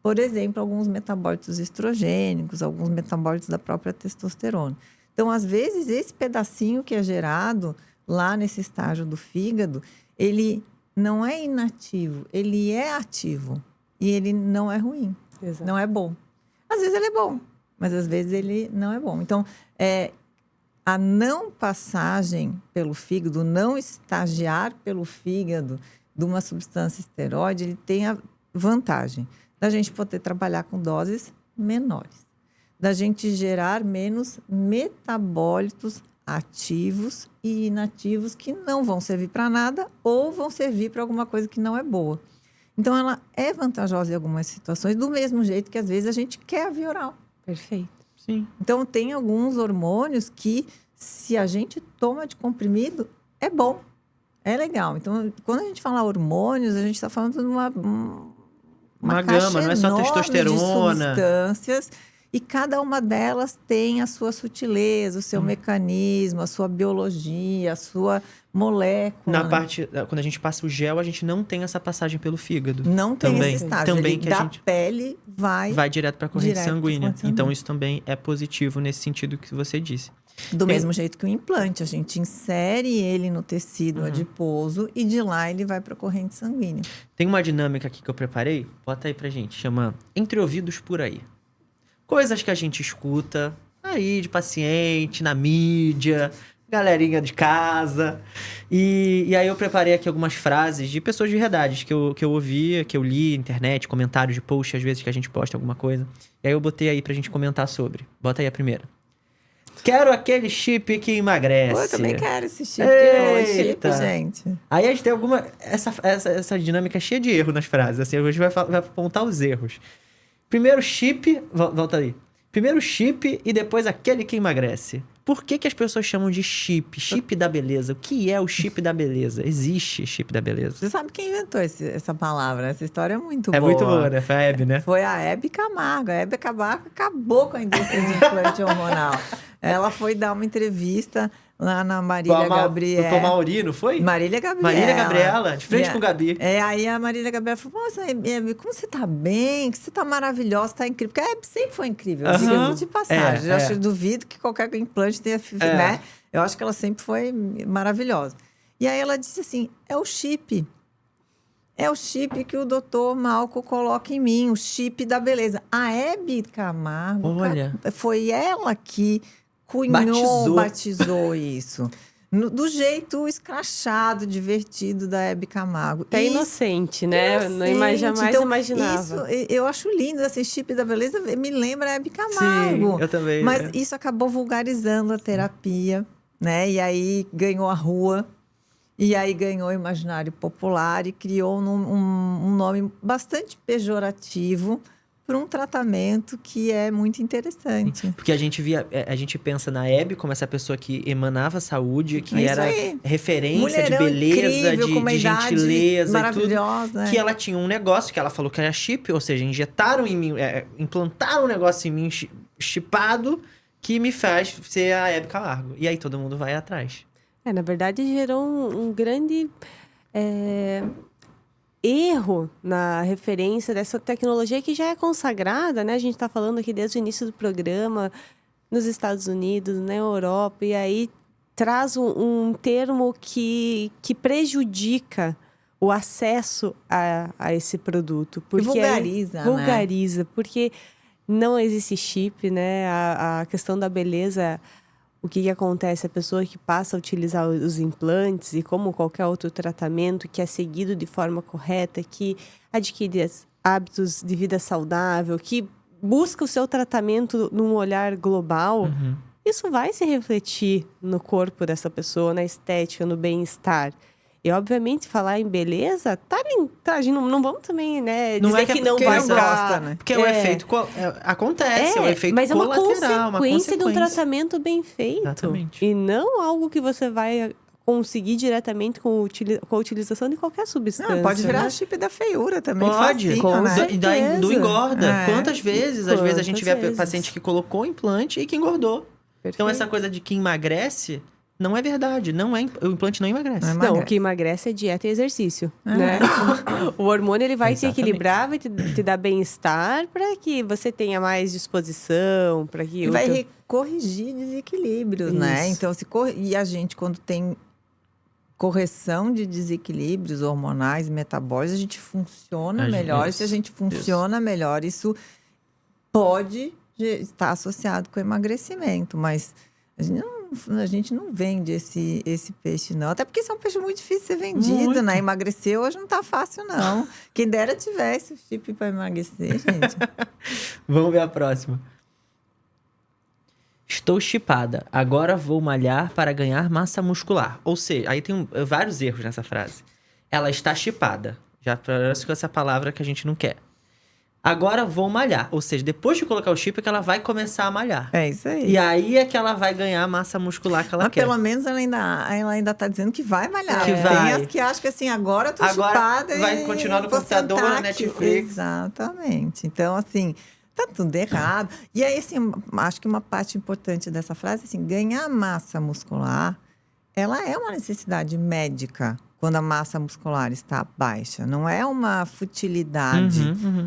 [SPEAKER 2] Por exemplo, alguns metabólitos estrogênicos, alguns metabólitos da própria testosterona. Então, às vezes, esse pedacinho que é gerado lá nesse estágio do fígado, ele não é inativo, ele é ativo. E ele não é ruim, não é bom. Às vezes ele é bom, mas às vezes ele não é bom. Então, a não passagem pelo fígado, não estagiar pelo fígado de uma substância esteroide, ele tem a vantagem da gente poder trabalhar com doses menores, da gente gerar menos metabólitos ativos e inativos que não vão servir para nada ou vão servir para alguma coisa que não é boa. Então, ela é vantajosa em algumas situações, do mesmo jeito que às vezes a gente quer a via oral.
[SPEAKER 3] Perfeito.
[SPEAKER 1] Sim.
[SPEAKER 2] Então, tem alguns hormônios que, se a gente toma de comprimido, é bom, é legal. Então, quando a gente fala hormônios, a gente está falando de uma
[SPEAKER 1] gama, não é só testosterona.
[SPEAKER 2] De substâncias, e cada uma delas tem a sua sutileza, o seu mecanismo, a sua biologia, a sua molécula.
[SPEAKER 1] Na parte, quando a gente passa o gel, a gente não tem essa passagem pelo fígado.
[SPEAKER 2] Não tem
[SPEAKER 1] também,
[SPEAKER 2] esse estágio.
[SPEAKER 1] também
[SPEAKER 2] Ele
[SPEAKER 1] que
[SPEAKER 2] da
[SPEAKER 1] a gente
[SPEAKER 2] pele vai
[SPEAKER 1] direto para a corrente sanguínea.
[SPEAKER 2] sanguínea.
[SPEAKER 1] Então, isso também é positivo nesse sentido que você disse.
[SPEAKER 2] Do mesmo jeito que o implante, a gente insere ele no tecido adiposo e de lá ele vai para a corrente sanguínea.
[SPEAKER 1] Tem uma dinâmica aqui que eu preparei, bota aí pra gente, chama Entre Ouvidos por Aí. Coisas que a gente escuta aí de paciente, na mídia, galerinha de casa. E aí eu preparei aqui algumas frases de pessoas de verdade que eu ouvia, que eu li na internet, comentários de post, às vezes que a gente posta alguma coisa. E aí eu botei aí pra gente comentar sobre. Bota aí a primeira. Quero aquele chip que emagrece.
[SPEAKER 2] Pô, eu também quero esse chip. Que chip, gente.
[SPEAKER 1] Aí a gente tem alguma... Essa dinâmica é cheia de erro nas frases. Assim, a gente vai apontar os erros. Primeiro chip... Volta aí. Primeiro chip e depois aquele que emagrece. Por que as pessoas chamam de chip? Chip da beleza. O que é o chip da beleza? Existe chip da beleza.
[SPEAKER 2] Você sabe quem inventou essa palavra? Essa história é muito boa.
[SPEAKER 1] É muito boa, né? Foi a Hebe, né?
[SPEAKER 2] Foi a Hebe Camargo. A Hebe Camargo acabou com a indústria de implante hormonal. Ela foi dar uma entrevista lá na Marília Gabriela.
[SPEAKER 1] Doutor Mauri, não foi?
[SPEAKER 2] Marília Gabriela.
[SPEAKER 1] Marília Gabriela, de frente com o Gabi.
[SPEAKER 2] Aí a Marília Gabriela falou, nossa, Hebe, como você tá bem? Você tá maravilhosa, tá incrível. Porque a Hebe sempre foi incrível, diga-se de passagem. Eu acho, duvido que qualquer implante tenha, né? Eu acho que ela sempre foi maravilhosa. E aí ela disse assim, é o chip. É o chip que o doutor Malco coloca em mim, o chip da beleza. A Hebe Camargo, foi ela que batizou isso. Do jeito escrachado, divertido da Hebe Camargo.
[SPEAKER 3] Até inocente, né? Não jamais
[SPEAKER 2] então,
[SPEAKER 3] imaginava.
[SPEAKER 2] Isso, eu acho lindo, esse chip da beleza me lembra a Hebe Camargo.
[SPEAKER 1] Sim, eu também.
[SPEAKER 2] Mas isso acabou vulgarizando a terapia, né? E aí ganhou a rua, e aí ganhou o imaginário popular e criou um nome bastante pejorativo para um tratamento que é muito interessante.
[SPEAKER 1] Porque a gente pensa na Hebe como essa pessoa que emanava saúde, que era referência
[SPEAKER 2] Mulherão
[SPEAKER 1] de beleza,
[SPEAKER 2] incrível,
[SPEAKER 1] de gentileza
[SPEAKER 2] maravilhosa,
[SPEAKER 1] e tudo.
[SPEAKER 2] né?
[SPEAKER 1] Que ela tinha um negócio que ela falou que era chip, ou seja, injetaram em mim, implantaram um negócio em mim chipado que me faz ser a Hebe Camargo. E aí todo mundo vai atrás.
[SPEAKER 3] Na verdade, gerou um grande... erro na referência dessa tecnologia que já é consagrada, né? A gente está falando aqui desde o início do programa, nos Estados Unidos, na Europa, e aí traz um termo que prejudica o acesso a esse produto. Porque
[SPEAKER 2] vulgariza,
[SPEAKER 3] porque não existe chip, né? A questão da beleza... o que acontece? A pessoa que passa a utilizar os implantes e como qualquer outro tratamento que é seguido de forma correta, que adquire hábitos de vida saudável, que busca o seu tratamento num olhar global, isso vai se refletir no corpo dessa pessoa, na estética, no bem-estar. E, obviamente, falar em beleza, não vamos também, né,
[SPEAKER 1] Não
[SPEAKER 3] dizer
[SPEAKER 1] é que
[SPEAKER 3] que não
[SPEAKER 1] porque
[SPEAKER 3] vai
[SPEAKER 1] não
[SPEAKER 2] gosta, né?
[SPEAKER 1] Porque o efeito acontece, o efeito
[SPEAKER 3] mas é uma
[SPEAKER 1] colateral,
[SPEAKER 3] consequência de um
[SPEAKER 1] consequência.
[SPEAKER 3] tratamento bem feito.
[SPEAKER 1] Exatamente.
[SPEAKER 3] E não algo que você vai conseguir diretamente com a utilização de qualquer substância.
[SPEAKER 2] Não, pode virar
[SPEAKER 3] né?
[SPEAKER 2] chip da feiura também,
[SPEAKER 1] Pode,
[SPEAKER 2] facinho,
[SPEAKER 3] com
[SPEAKER 2] né?
[SPEAKER 3] certeza.
[SPEAKER 1] do engorda.
[SPEAKER 2] É.
[SPEAKER 1] Quantas vezes? Às vezes a gente vê
[SPEAKER 3] Quantas vezes?
[SPEAKER 1] paciente que colocou implante e que engordou. Então essa coisa de que emagrece não é verdade. O implante não emagrece.
[SPEAKER 2] Não
[SPEAKER 3] Não,
[SPEAKER 2] emagrece.
[SPEAKER 3] o que emagrece é dieta e exercício, né? O hormônio, ele vai te
[SPEAKER 1] Exatamente.
[SPEAKER 3] equilibrar, vai te dar bem-estar para que você tenha mais disposição, para que...
[SPEAKER 2] E vai corrigir desequilíbrios, né?
[SPEAKER 3] Isso.
[SPEAKER 2] Então, e a gente, quando tem correção de desequilíbrios hormonais, metabólicos, a gente funciona melhor. E se a gente funciona melhor, isso pode estar associado com emagrecimento, mas a gente não vende esse peixe, não. Até porque isso é um peixe muito difícil de ser vendido,
[SPEAKER 1] Muito.
[SPEAKER 2] né? Emagrecer hoje não tá fácil, não. Quem dera tivesse o chip para emagrecer, gente.
[SPEAKER 1] Vamos ver a próxima. Estou chipada. Agora vou malhar para ganhar massa muscular. Ou seja, aí tem vários erros nessa frase. Ela está chipada. Já parece com essa palavra que a gente não quer. Agora vou malhar. Ou seja, depois de colocar o chip é que ela vai começar a malhar.
[SPEAKER 2] É isso aí.
[SPEAKER 1] E aí é que ela vai ganhar a massa muscular que ela
[SPEAKER 2] Mas
[SPEAKER 1] quer.
[SPEAKER 2] pelo menos ela ainda tá dizendo que vai malhar.
[SPEAKER 1] Que
[SPEAKER 2] Tem
[SPEAKER 1] vai.
[SPEAKER 2] as que acham que assim, agora eu tô
[SPEAKER 1] Agora
[SPEAKER 2] chipada
[SPEAKER 1] vai
[SPEAKER 2] e
[SPEAKER 1] continuar no
[SPEAKER 2] vou
[SPEAKER 1] computador,
[SPEAKER 2] sentar
[SPEAKER 1] na
[SPEAKER 2] aqui.
[SPEAKER 1] Netflix.
[SPEAKER 2] Exatamente. Então, assim, tá tudo errado. E aí, assim, acho que uma parte importante dessa frase, assim, ganhar massa muscular, ela é uma necessidade médica quando a massa muscular está baixa. Não é uma futilidade,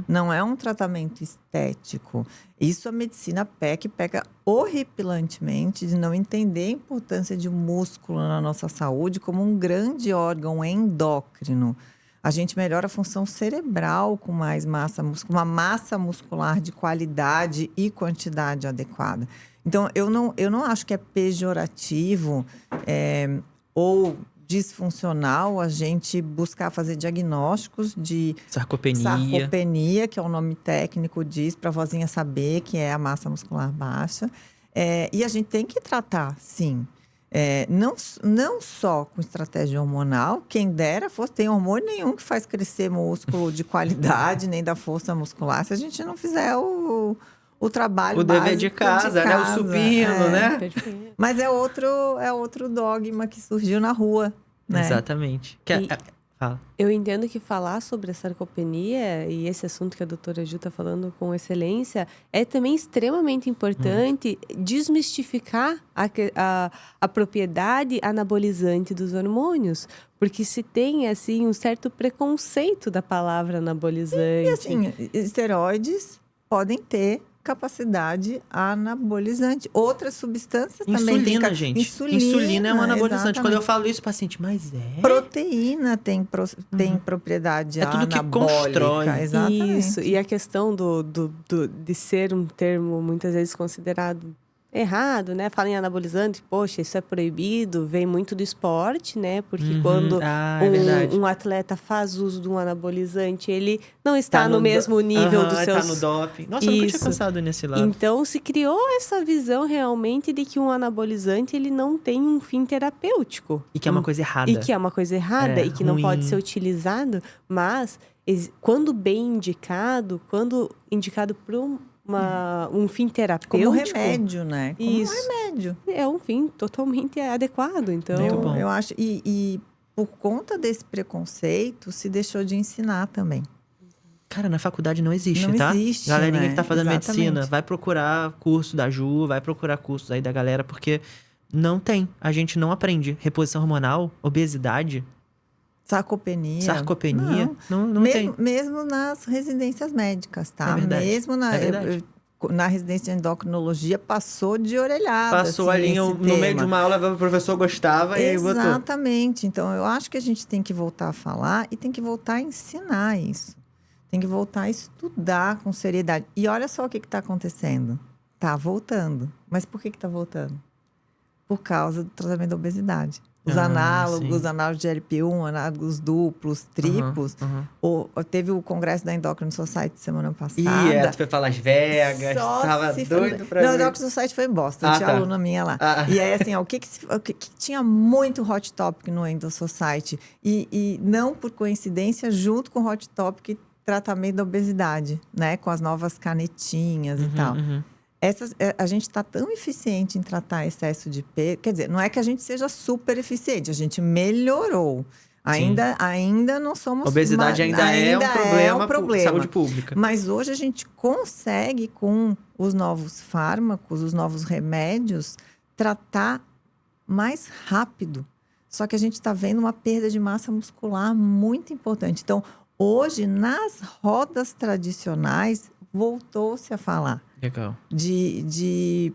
[SPEAKER 2] não é um tratamento estético. Isso a medicina pega horripilantemente de não entender a importância de um músculo na nossa saúde como um grande órgão endócrino. A gente melhora a função cerebral com mais massa muscular, uma massa muscular de qualidade e quantidade adequada. Então, eu não acho que é pejorativo ou disfuncional a gente buscar fazer diagnósticos de sarcopenia, que é o nome técnico diz, para a vozinha saber que é a massa muscular baixa. E a gente tem que tratar, sim. Não só com estratégia hormonal, quem dera tem hormônio nenhum que faz crescer músculo de qualidade, nem da força muscular, se a gente não fizer o trabalho básico
[SPEAKER 1] dever de casa, né? O supino, né?
[SPEAKER 3] Perfeito.
[SPEAKER 2] Mas é outro dogma que surgiu na rua, né?
[SPEAKER 1] Exatamente. Fala.
[SPEAKER 3] Eu entendo que falar sobre a sarcopenia e esse assunto que a doutora Ju está falando com excelência é também extremamente importante desmistificar a propriedade anabolizante dos hormônios. Porque se tem, assim, um certo preconceito da palavra anabolizante.
[SPEAKER 2] E assim, esteroides podem ter capacidade anabolizante. Outras substâncias também
[SPEAKER 1] Insulina,
[SPEAKER 2] têm.
[SPEAKER 1] gente.
[SPEAKER 2] Insulina
[SPEAKER 1] é um anabolizante.
[SPEAKER 2] exatamente.
[SPEAKER 1] Quando eu falo isso, o paciente, mas é?
[SPEAKER 2] Proteína tem propriedade
[SPEAKER 1] É tudo que
[SPEAKER 2] anabólica.
[SPEAKER 1] constrói.
[SPEAKER 2] Exatamente.
[SPEAKER 3] Isso, e a questão de ser um termo muitas vezes considerado errado, né? Fala em anabolizante, poxa, isso é proibido, vem muito do esporte, né? Porque quando
[SPEAKER 1] é verdade.
[SPEAKER 3] um atleta faz uso de um anabolizante, ele não está no mesmo nível dos seus...
[SPEAKER 1] Tá no doping. Nossa, eu nunca tinha
[SPEAKER 3] Isso.
[SPEAKER 1] pensado nesse lado.
[SPEAKER 3] Então, se criou essa visão realmente de que um anabolizante, ele não tem um fim terapêutico.
[SPEAKER 1] E que é uma coisa errada.
[SPEAKER 3] E que é uma coisa errada, e que não
[SPEAKER 1] ruim.
[SPEAKER 3] pode ser utilizado. Mas, quando bem indicado, quando indicado para um fim terapêutico...
[SPEAKER 2] Como remédio, né? Como
[SPEAKER 3] Isso.
[SPEAKER 2] remédio.
[SPEAKER 3] É um fim totalmente adequado, então...
[SPEAKER 1] Muito bom.
[SPEAKER 2] Eu acho. E por conta desse preconceito, se deixou de ensinar também.
[SPEAKER 1] Cara, na faculdade não existe,
[SPEAKER 2] Não
[SPEAKER 1] tá?
[SPEAKER 2] existe,
[SPEAKER 1] Galerinha
[SPEAKER 2] né?
[SPEAKER 1] que tá fazendo
[SPEAKER 2] Exatamente.
[SPEAKER 1] medicina, vai procurar curso da Ju, vai procurar cursos aí da galera, porque não tem. A gente não aprende. Reposição hormonal, obesidade,
[SPEAKER 2] Sarcopenia.
[SPEAKER 1] sarcopenia, não tem.
[SPEAKER 2] Mesmo nas residências médicas, tá?
[SPEAKER 1] É verdade.
[SPEAKER 2] Mesmo
[SPEAKER 1] É verdade.
[SPEAKER 2] na residência de endocrinologia, passou de orelhada.
[SPEAKER 1] Passou
[SPEAKER 2] assim,
[SPEAKER 1] ali
[SPEAKER 2] esse
[SPEAKER 1] no meio
[SPEAKER 2] tema.
[SPEAKER 1] de uma aula, o professor gostava e aí botou.
[SPEAKER 2] Exatamente. Então, eu acho que a gente tem que voltar a falar e tem que voltar a ensinar isso. Tem que voltar a estudar com seriedade. E olha só o que está acontecendo. Tá voltando. Mas por que está voltando? por causa do tratamento da obesidade. Os
[SPEAKER 1] sim.
[SPEAKER 2] análogos de GLP-1, análogos duplos, triplos. Teve o congresso da Endocrine Society semana passada.
[SPEAKER 1] Tu foi pra Las Vegas, tava doido pra
[SPEAKER 2] Não,
[SPEAKER 1] ver.
[SPEAKER 2] a Endocrine Society foi em Boston, tinha aluna minha lá. E aí, assim, o que tinha muito Hot Topic no Endo Society. E não por coincidência, junto com o Hot Topic, tratamento da obesidade, né? Com as novas canetinhas e tal. A gente está tão eficiente em tratar excesso de peso. Quer dizer, não é que a gente seja super eficiente, a gente melhorou. Ainda não somos...
[SPEAKER 1] Obesidade ainda é um problema, saúde pública.
[SPEAKER 2] Mas hoje a gente consegue, com os novos fármacos, os novos remédios, tratar mais rápido. Só que a gente está vendo uma perda de massa muscular muito importante. Então, hoje, nas rodas tradicionais, voltou-se a falar.
[SPEAKER 1] Legal.
[SPEAKER 2] De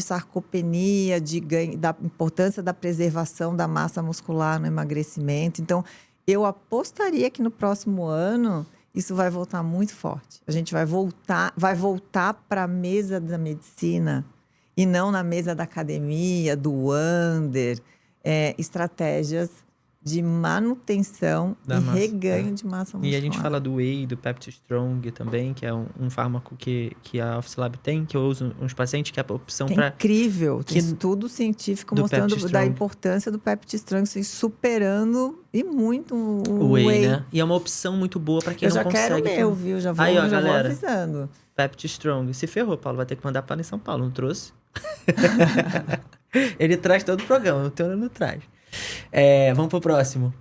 [SPEAKER 2] sarcopenia, da importância da preservação da massa muscular no emagrecimento. Então, eu apostaria que no próximo ano isso vai voltar muito forte. A gente vai voltar para a mesa da medicina e não na mesa da academia, do under, estratégias de manutenção e reganho de massa muscular.
[SPEAKER 1] E a gente fala do Whey, do Pepti Strong também, que é um fármaco que a Office Lab tem, que eu uso uns pacientes, que é a opção para...
[SPEAKER 2] É incrível. Tem estudo científico mostrando da importância do Pepti Strong, superando e muito o Whey.
[SPEAKER 1] Né? E é uma opção muito boa para quem não consegue.
[SPEAKER 2] Eu já quero o meu, viu? Já vou avisando.
[SPEAKER 1] Pepti Strong. Se ferrou, Paulo. Vai ter que mandar para em São Paulo. Não trouxe? Ele traz todo o programa. O teu não traz. Vamos pro próximo.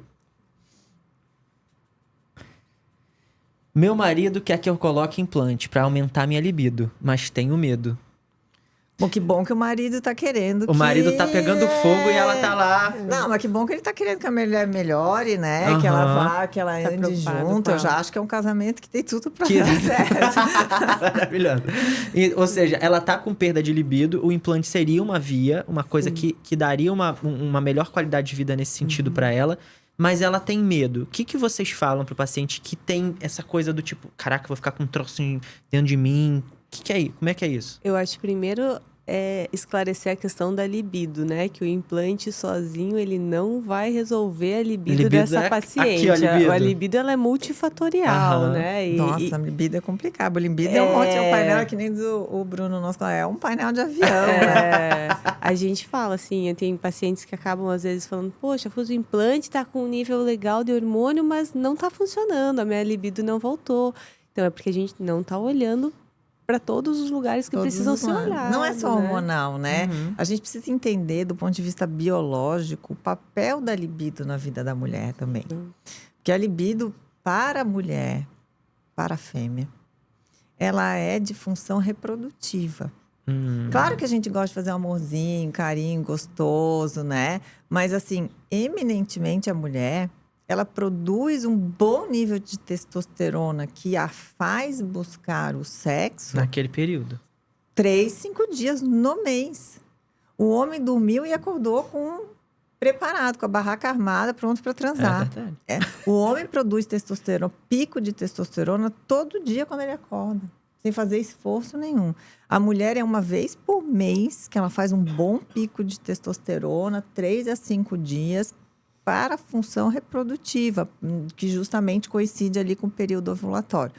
[SPEAKER 1] Meu marido quer que eu coloque implante pra aumentar minha libido, mas tenho medo.
[SPEAKER 2] Bom, que bom que o marido tá querendo.
[SPEAKER 1] O marido tá pegando fogo e ela tá lá.
[SPEAKER 2] Não, mas que bom que ele tá querendo que a mulher melhore, né? Que ela vá, que ela ande junto. Eu já acho que é um casamento que tem tudo pra dar certo.
[SPEAKER 1] Maravilhoso. Ou seja, ela tá com perda de libido, o implante seria uma via, uma coisa que daria uma melhor qualidade de vida nesse sentido pra ela, mas ela tem medo. O que vocês falam pro paciente que tem essa coisa do tipo, caraca, vou ficar com um troço dentro de mim? Como é que é isso?
[SPEAKER 3] Eu acho primeiro esclarecer a questão da libido, né? Que o implante sozinho, ele não vai resolver a libido dessa paciente.
[SPEAKER 1] Aqui,
[SPEAKER 3] a libido, ela é multifatorial, né?
[SPEAKER 2] Nossa, a libido é complicado. A libido é um painel, que nem o Bruno nosso, é um painel de avião, né?
[SPEAKER 3] A gente fala assim, tem pacientes que acabam às vezes falando, poxa, fiz o implante, tá com um nível legal de hormônio, mas não tá funcionando, a minha libido não voltou. Então, é porque a gente não tá olhando para todos os lugares que precisam ser olhados.
[SPEAKER 2] Não é só hormonal, né? A gente precisa entender, do ponto de vista biológico, o papel da libido na vida da mulher também. Porque a libido, para a mulher, para a fêmea, ela é de função reprodutiva. Claro que a gente gosta de fazer um amorzinho, carinho, gostoso, né? Mas, assim, eminentemente a mulher... ela produz um bom nível de testosterona que a faz buscar o sexo...
[SPEAKER 1] naquele período.
[SPEAKER 2] 3-5 dias no mês. O homem dormiu e acordou preparado, com a barraca armada, pronto para transar.
[SPEAKER 1] É verdade.
[SPEAKER 2] O homem produz testosterona, pico de testosterona, todo dia quando ele acorda. Sem fazer esforço nenhum. A mulher é uma vez por mês que ela faz um bom pico de testosterona, 3-5 dias... para a função reprodutiva, que justamente coincide ali com o período ovulatório.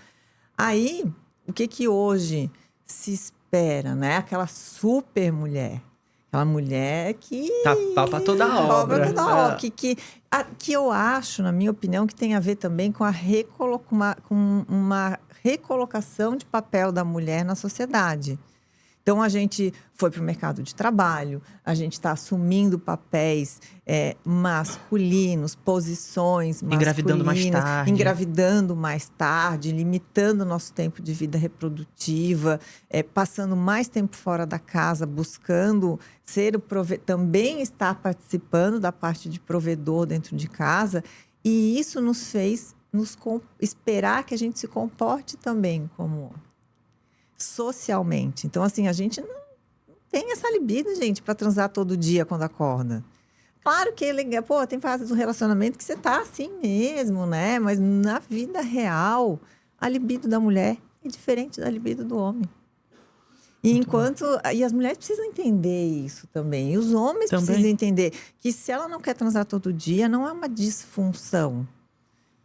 [SPEAKER 2] Aí, o que hoje se espera, né? Aquela super mulher. Aquela mulher que...
[SPEAKER 1] tá pau pra toda a obra.
[SPEAKER 2] Pau pra toda a obra. Que eu acho, na minha opinião, que tem a ver também com uma recolocação de papel da mulher na sociedade. Então, a gente foi para o mercado de trabalho, a gente está assumindo papéis masculinos, posições masculinas. Engravidando mais tarde, limitando o nosso tempo de vida reprodutiva, passando mais tempo fora da casa, buscando ser também estar participando da parte de provedor dentro de casa. E isso nos fez esperar que a gente se comporte também como homem. Socialmente. Então, assim, a gente não tem essa libido, gente, para transar todo dia quando acorda. Claro que é legal. Pô, tem fases do relacionamento que você tá assim mesmo, né? Mas na vida real, a libido da mulher é diferente da libido do homem. E as mulheres precisam entender isso também. E os homens
[SPEAKER 1] Também.
[SPEAKER 2] precisam entender que se ela não quer transar todo dia, não é uma disfunção.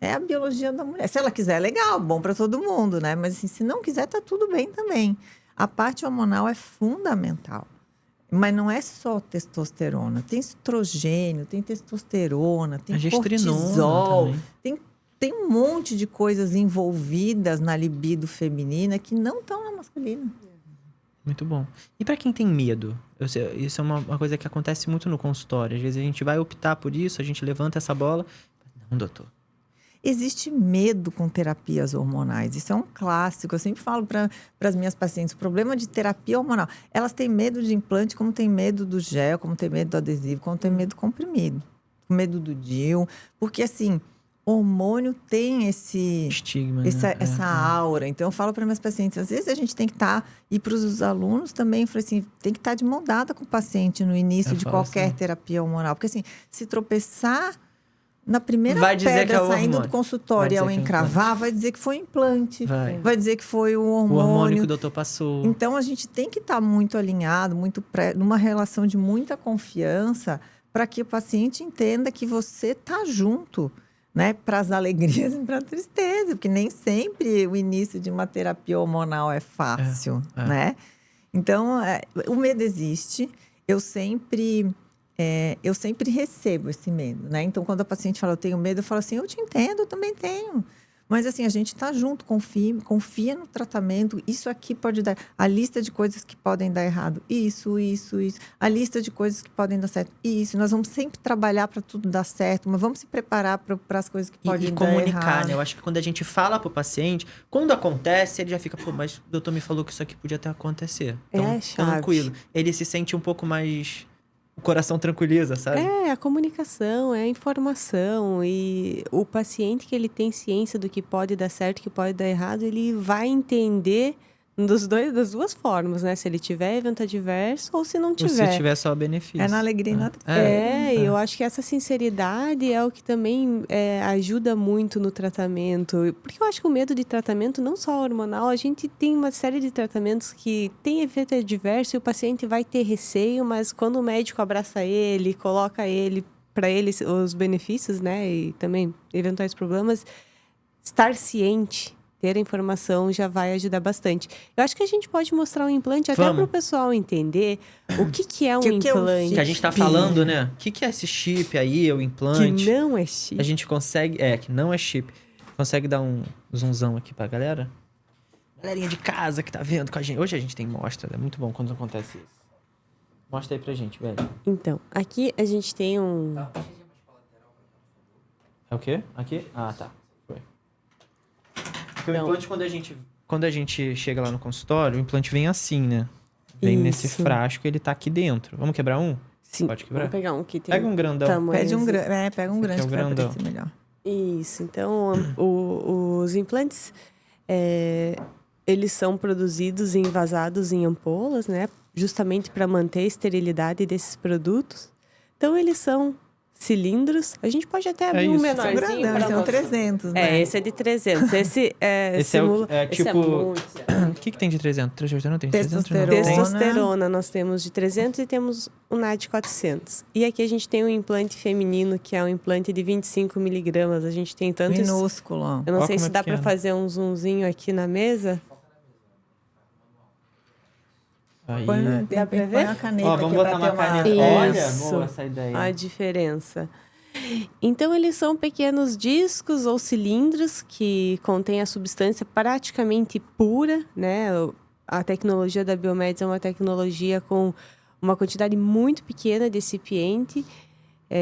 [SPEAKER 2] É a biologia da mulher. Se ela quiser, é legal, bom para todo mundo, né? Mas assim, se não quiser, tá tudo bem também. A parte hormonal é fundamental. Mas não é só testosterona. Tem estrogênio, tem testosterona, tem
[SPEAKER 1] A gestrinona
[SPEAKER 2] cortisol.
[SPEAKER 1] também.
[SPEAKER 2] Tem um monte de coisas envolvidas na libido feminina que não estão na masculina.
[SPEAKER 1] Muito bom. E pra quem tem medo? Isso é uma coisa que acontece muito no consultório. Às vezes a gente vai optar por isso, a gente levanta essa bola. Não, doutor.
[SPEAKER 2] Existe medo com terapias hormonais. Isso é um clássico. Eu sempre falo para as minhas pacientes, o problema de terapia hormonal. Elas têm medo de implante, como tem medo do gel, como tem medo do adesivo, como tem medo do comprimido. Medo do DIU. Porque, assim, hormônio tem
[SPEAKER 1] Estigma,
[SPEAKER 2] essa aura. Então, eu falo para minhas pacientes, às vezes a gente tem que e para os alunos também, eu falei assim, tem que estar de mão dada com o paciente no início de qualquer
[SPEAKER 1] assim.
[SPEAKER 2] terapia hormonal. Porque, assim, se tropeçar na primeira
[SPEAKER 1] Vai dizer
[SPEAKER 2] pedra
[SPEAKER 1] que é o
[SPEAKER 2] saindo
[SPEAKER 1] hormônio.
[SPEAKER 2] do consultório ao
[SPEAKER 1] Vai dizer que é
[SPEAKER 2] encravar, vai dizer que foi implante.
[SPEAKER 1] Vai
[SPEAKER 2] Dizer que foi o
[SPEAKER 1] o hormônio
[SPEAKER 2] hormônio.
[SPEAKER 1] que o doutor passou.
[SPEAKER 2] Então, a gente tem que estar muito alinhado, numa relação de muita confiança, para que o paciente entenda que você está junto, né? Para as alegrias e para a tristeza. Porque nem sempre o início de uma terapia hormonal é fácil, né? Então, o medo existe. Eu sempre recebo esse medo, né? Então, quando a paciente fala, eu tenho medo, eu falo assim, eu te entendo, eu também tenho. Mas, assim, a gente está junto, confia no tratamento. Isso aqui pode dar... A lista de coisas que podem dar errado. Isso. A lista de coisas que podem dar certo. Isso. Nós vamos sempre trabalhar para tudo dar certo, mas vamos se preparar para as coisas que podem dar errado.
[SPEAKER 1] E comunicar, né? Eu acho que quando a gente fala pro paciente, quando acontece, ele já fica, pô, mas o doutor me falou que isso aqui podia até acontecer. Então, tranquilo. Ele se sente um pouco mais... O coração tranquiliza, sabe?
[SPEAKER 3] É, a comunicação, é a informação. E o paciente que ele tem ciência do que pode dar certo, que pode dar errado, ele vai entender das duas formas, né? Se ele tiver evento adverso ou se não tiver.
[SPEAKER 1] Ou se tiver só benefício.
[SPEAKER 2] É na alegria e na tristeza.
[SPEAKER 3] E eu acho que essa sinceridade é o que também ajuda muito no tratamento. Porque eu acho que o medo de tratamento, não só hormonal, a gente tem uma série de tratamentos que tem efeito adverso e o paciente vai ter receio, mas quando o médico abraça ele, coloca para ele os benefícios, né? E também eventuais problemas, estar ciente, ter a informação já vai ajudar bastante. Eu acho que a gente pode mostrar um implante até para o pessoal entender o que é um implante.
[SPEAKER 1] Que a gente tá falando, né? O que é esse chip aí, o implante?
[SPEAKER 3] Que não é chip.
[SPEAKER 1] A gente consegue... que não é chip. Consegue dar um zoomzão aqui pra galera? Galerinha de casa que tá vendo com a gente. Hoje a gente tem mostra, é muito bom quando acontece isso. Mostra aí pra gente, velho.
[SPEAKER 3] Então, aqui a gente tem um...
[SPEAKER 1] É o quê? Aqui? Ah, tá. Foi. Porque o implante, quando a gente chega lá no consultório, o implante vem assim, né? Vem nesse frasco e ele tá aqui dentro. Vamos quebrar um?
[SPEAKER 3] Sim.
[SPEAKER 1] Pode quebrar?
[SPEAKER 3] Vamos pegar um que tem
[SPEAKER 1] Pega um grandão.
[SPEAKER 2] Pega um grande que vai
[SPEAKER 1] grandão.
[SPEAKER 2] parecer melhor.
[SPEAKER 3] Isso. Então, os implantes, eles são produzidos e envasados em ampolas, né? Justamente para manter a esterilidade desses produtos. Então, eles são cilindros. A gente pode até abrir um menorzinho.
[SPEAKER 2] Grandão, são 300, né?
[SPEAKER 3] Esse é de 300. Esse
[SPEAKER 1] simula...
[SPEAKER 3] Esse
[SPEAKER 1] tipo...
[SPEAKER 3] muito...
[SPEAKER 1] O que tem de 300? Testosterona tem
[SPEAKER 3] Testosterona nós temos de 300 e temos o NAD de 400. E aqui a gente tem um implante feminino, que é um implante de 25 miligramas. A gente tem tantos...
[SPEAKER 2] Minúsculo.
[SPEAKER 3] Eu não sei se dá para fazer um zoomzinho aqui na mesa.
[SPEAKER 1] Aí.
[SPEAKER 2] Dá pra ver? A caneta
[SPEAKER 1] vamos botar uma caneta. Olha, boa essa ideia.
[SPEAKER 3] A diferença. Então, eles são pequenos discos ou cilindros que contêm a substância praticamente pura, né? A tecnologia da Biomeds é uma tecnologia com uma quantidade muito pequena de excipiente,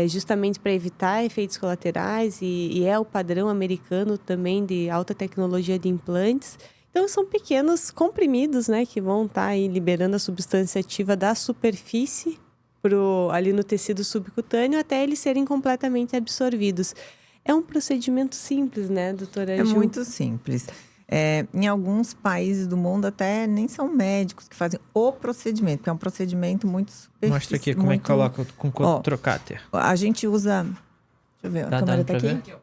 [SPEAKER 3] justamente para evitar efeitos colaterais, e é o padrão americano também de alta tecnologia de implantes. Então, são pequenos comprimidos, né, que vão estar aí liberando a substância ativa da superfície ali no tecido subcutâneo até eles serem completamente absorvidos. É um procedimento simples, né, doutora Ju?
[SPEAKER 2] É muito simples. Em alguns países do mundo até nem são médicos que fazem o procedimento, porque é um procedimento muito superficial.
[SPEAKER 1] Mostra aqui como é que coloca com trocáter.
[SPEAKER 2] A gente usa... Deixa eu ver, a câmera tá aqui?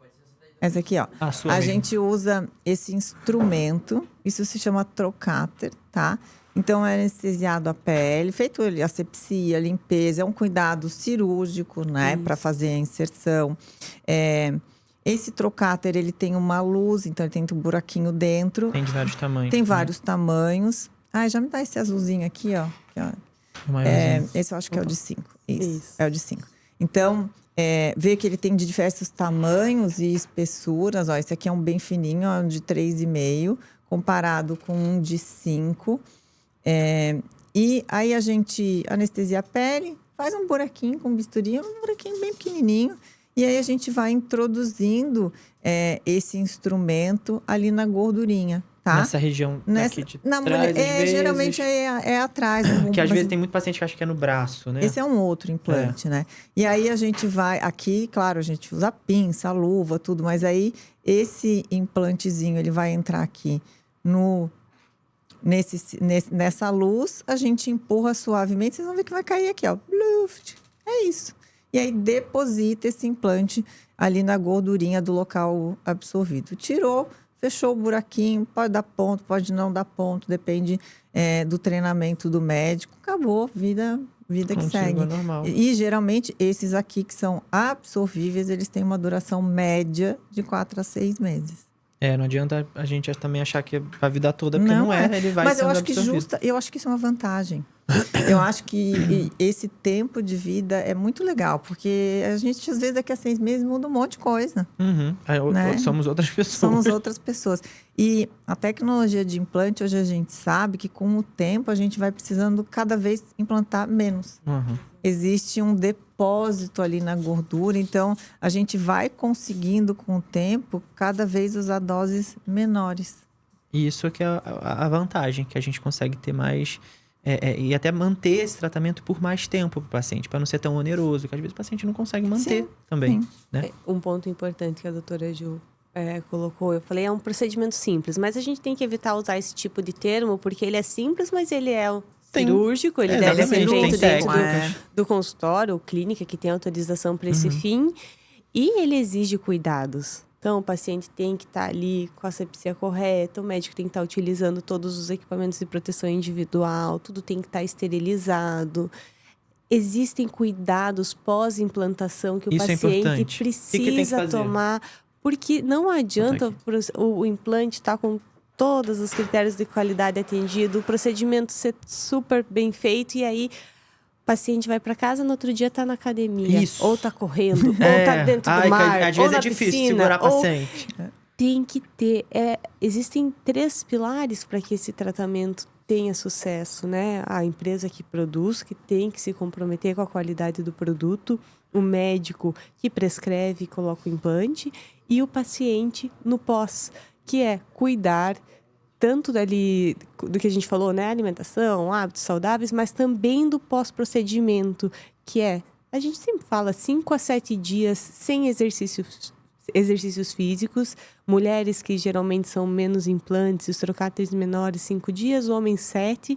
[SPEAKER 2] Essa aqui, ó. A gente usa esse instrumento, isso se chama trocáter, tá? Então, é anestesiado a pele, feito a asepsia, limpeza, é um cuidado cirúrgico, né? Para fazer a inserção. Esse trocáter, ele tem uma luz, então ele tem um buraquinho dentro.
[SPEAKER 1] Tem de vários tamanhos.
[SPEAKER 2] Tem vários tamanhos. Já me dá esse azulzinho aqui, ó. Esse eu acho que é o de 5. Isso, é o de 5. Então, vê que ele tem de diversos tamanhos e espessuras. Ó, esse aqui é um bem fininho, ó, de 3,5, comparado com um de 5. E aí a gente anestesia a pele, faz um buraquinho com bisturi, um buraquinho bem pequenininho. E aí a gente vai introduzindo esse instrumento ali na gordurinha. Tá?
[SPEAKER 1] Nessa região aqui de trás,
[SPEAKER 2] geralmente é atrás.
[SPEAKER 1] Que às vezes tem muito paciente que acha que é no braço, né?
[SPEAKER 2] Esse é um outro implante, né? E aí a gente vai... Aqui, claro, a gente usa pinça, luva, tudo. Mas aí, esse implantezinho, ele vai entrar aqui nessa luz. A gente empurra suavemente. Vocês vão ver que vai cair aqui, ó. Bluft. É isso. E aí, deposita esse implante ali na gordurinha do local absorvido. Tirou... Fechou o buraquinho, pode dar ponto, pode não dar ponto, depende do treinamento do médico. Acabou, vida que segue.
[SPEAKER 1] Normal.
[SPEAKER 2] E geralmente esses aqui que são absorvíveis, eles têm uma duração média de 4 a 6 meses.
[SPEAKER 1] Não adianta a gente também achar que é a vida toda, porque não é, ele vai
[SPEAKER 2] Mas
[SPEAKER 1] sendo
[SPEAKER 2] eu acho
[SPEAKER 1] absorvido.
[SPEAKER 2] eu acho que isso é uma vantagem. Eu acho que esse tempo de vida é muito legal, porque a gente, às vezes, daqui a 6 meses muda um monte de coisa.
[SPEAKER 1] Né? Somos outras pessoas.
[SPEAKER 2] Somos outras pessoas. E a tecnologia de implante, hoje a gente sabe que com o tempo a gente vai precisando cada vez implantar menos. Existe um depósito ali na gordura, então a gente vai conseguindo com o tempo cada vez usar doses menores.
[SPEAKER 1] E isso é que é a vantagem, que a gente consegue ter mais... e até manter esse tratamento por mais tempo para o paciente, para não ser tão oneroso, que às vezes o paciente não consegue manter também. Sim. Né?
[SPEAKER 3] Um ponto importante que a doutora Ju colocou, eu falei, é um procedimento simples, mas a gente tem que evitar usar esse tipo de termo, porque ele é simples, mas ele é cirúrgico, ele deve ser feito dentro do consultório ou clínica que tem autorização para esse fim, e ele exige cuidados. Então, o paciente tem que estar ali com a asepsia correta, o médico tem que estar utilizando todos os equipamentos de proteção individual, tudo tem que estar esterilizado. Existem cuidados pós-implantação que o paciente precisa tomar, porque não adianta o implante estar com todos os critérios de qualidade atendido, o procedimento ser super bem feito e aí... O paciente vai para casa, no outro dia tá na academia.
[SPEAKER 1] Isso.
[SPEAKER 3] Ou tá correndo, ou tá dentro do mar,
[SPEAKER 1] às
[SPEAKER 3] ou
[SPEAKER 1] vezes
[SPEAKER 3] na
[SPEAKER 1] é difícil
[SPEAKER 3] piscina,
[SPEAKER 1] segurar paciente.
[SPEAKER 3] Tem que ter... existem 3 pilares para que esse tratamento tenha sucesso, né? A empresa que produz, que tem que se comprometer com a qualidade do produto, o médico que prescreve e coloca o implante, e o paciente no pós, que é cuidar tanto do que a gente falou, né? Alimentação, hábitos saudáveis, mas também do pós-procedimento, que a gente sempre fala 5 a 7 dias sem exercícios físicos, mulheres que geralmente são menos implantes, os trocáteres menores 5 dias, homens 7,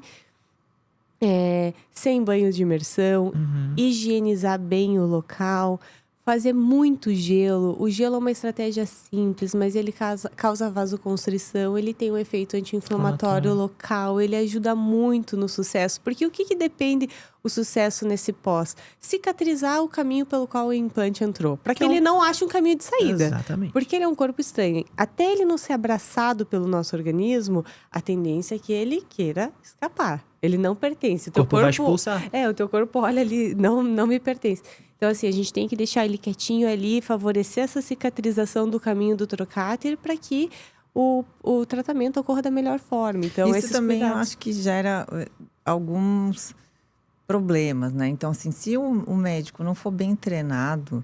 [SPEAKER 3] sem banhos de imersão, higienizar bem o local, fazer muito gelo. O gelo é uma estratégia simples, mas ele causa vasoconstrição, ele tem um efeito anti-inflamatório local, ele ajuda muito no sucesso. Porque o que depende o sucesso nesse pós? Cicatrizar o caminho pelo qual o implante entrou. Para que ele não ache um caminho de saída.
[SPEAKER 1] Exatamente.
[SPEAKER 3] Porque ele é um corpo estranho. Até ele não ser abraçado pelo nosso organismo, a tendência é que ele queira escapar. Ele não pertence.
[SPEAKER 1] O corpo vai expulsar.
[SPEAKER 3] O teu corpo olha ali, não me pertence. Então, assim, a gente tem que deixar ele quietinho ali, favorecer essa cicatrização do caminho do trocáter para que o tratamento ocorra da melhor forma. Então,
[SPEAKER 2] isso também eu acho que gera alguns problemas, né? Então, assim, se o médico não for bem treinado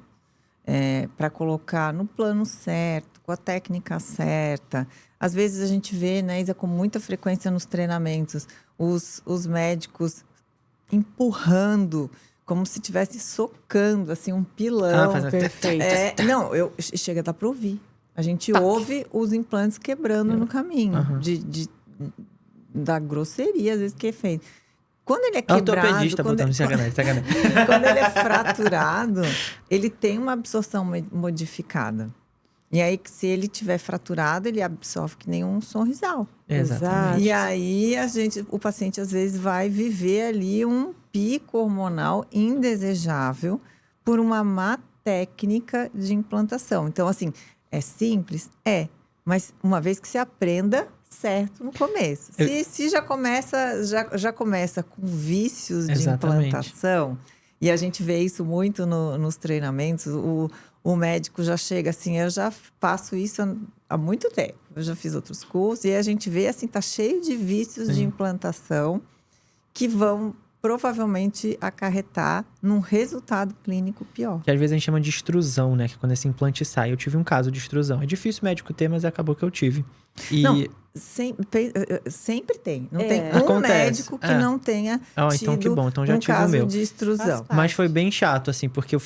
[SPEAKER 2] para colocar no plano certo, com a técnica certa, às vezes a gente vê, né, Isa, com muita frequência nos treinamentos, os médicos empurrando como se estivesse socando, assim, um pilão.
[SPEAKER 3] Perfeito.
[SPEAKER 2] Chega a dar para ouvir. A gente ouve os implantes quebrando no caminho. Da grosseria, às vezes, que é feito. Quando ele é quebrado...
[SPEAKER 1] Ortopedista botando sacanagem.
[SPEAKER 2] Quando ele é fraturado, ele tem uma absorção modificada. E aí, se ele tiver fraturado, ele absorve que nem um sorrisal.
[SPEAKER 1] Exatamente.
[SPEAKER 2] E aí, o paciente, às vezes, vai viver ali um pico hormonal indesejável por uma má técnica de implantação. Então, assim, é simples? É. Mas uma vez que se aprenda certo no começo. Se já começa com vícios de implantação, e a gente vê isso muito nos treinamentos, o médico já chega assim, eu já faço isso há muito tempo. Eu já fiz outros cursos e a gente vê assim, tá cheio de vícios de implantação que vão provavelmente acarretar num resultado clínico pior.
[SPEAKER 1] Que às vezes a gente chama de extrusão, né? Que é quando esse implante sai. Eu tive um caso de extrusão. É difícil o médico ter, mas acabou que eu tive.
[SPEAKER 2] Não, sempre tem. Não tem médico que não tenha tido
[SPEAKER 1] então que bom. Então já tive
[SPEAKER 2] caso
[SPEAKER 1] o meu.
[SPEAKER 2] de extrusão.
[SPEAKER 1] Mas foi bem chato, assim, porque eu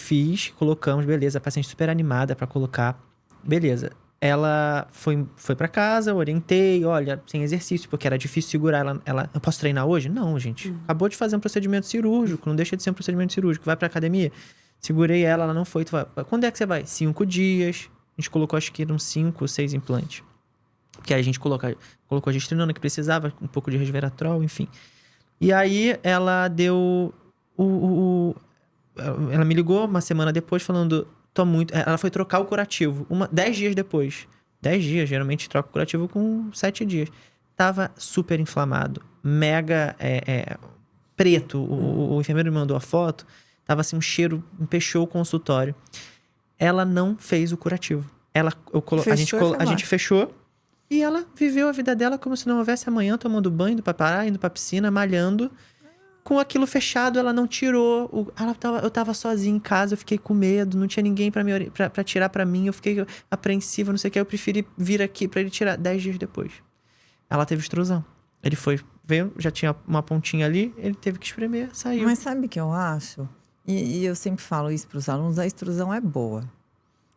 [SPEAKER 1] colocamos, beleza, a paciente super animada pra colocar. Beleza. Ela foi pra casa, eu orientei, olha, sem exercício, porque era difícil segurar ela. Eu posso treinar hoje? Não, gente. Acabou de fazer um procedimento cirúrgico, não deixa de ser um procedimento cirúrgico. Vai pra academia. Segurei ela não foi. Quando é que você vai? 5 dias. A gente colocou, acho que eram 5 ou 6 implantes. Porque aí a gente colocou a gestrinona que precisava, um pouco de resveratrol, enfim. E aí ela deu ela me ligou uma semana depois falando... Ela foi trocar o curativo 10 dias depois. 10 dias, geralmente troca o curativo com 7 dias. Tava super inflamado. Mega preto. O enfermeiro me mandou a foto. Tava assim, um cheiro, empechou o consultório. Ela não fez o curativo. A gente fechou. E ela viveu a vida dela como se não houvesse amanhã, tomando banho, indo pra praia, indo pra piscina, malhando. Com aquilo fechado, ela não tirou. Eu tava sozinha em casa, eu fiquei com medo, não tinha ninguém pra tirar pra mim. Eu fiquei apreensiva, não sei o que. Eu preferi vir aqui pra ele tirar 10 dias depois. Ela teve extrusão. Ele veio, já tinha uma pontinha ali, ele teve que espremer, saiu.
[SPEAKER 2] Mas sabe o que eu acho? E eu sempre falo isso pros alunos, a extrusão é boa.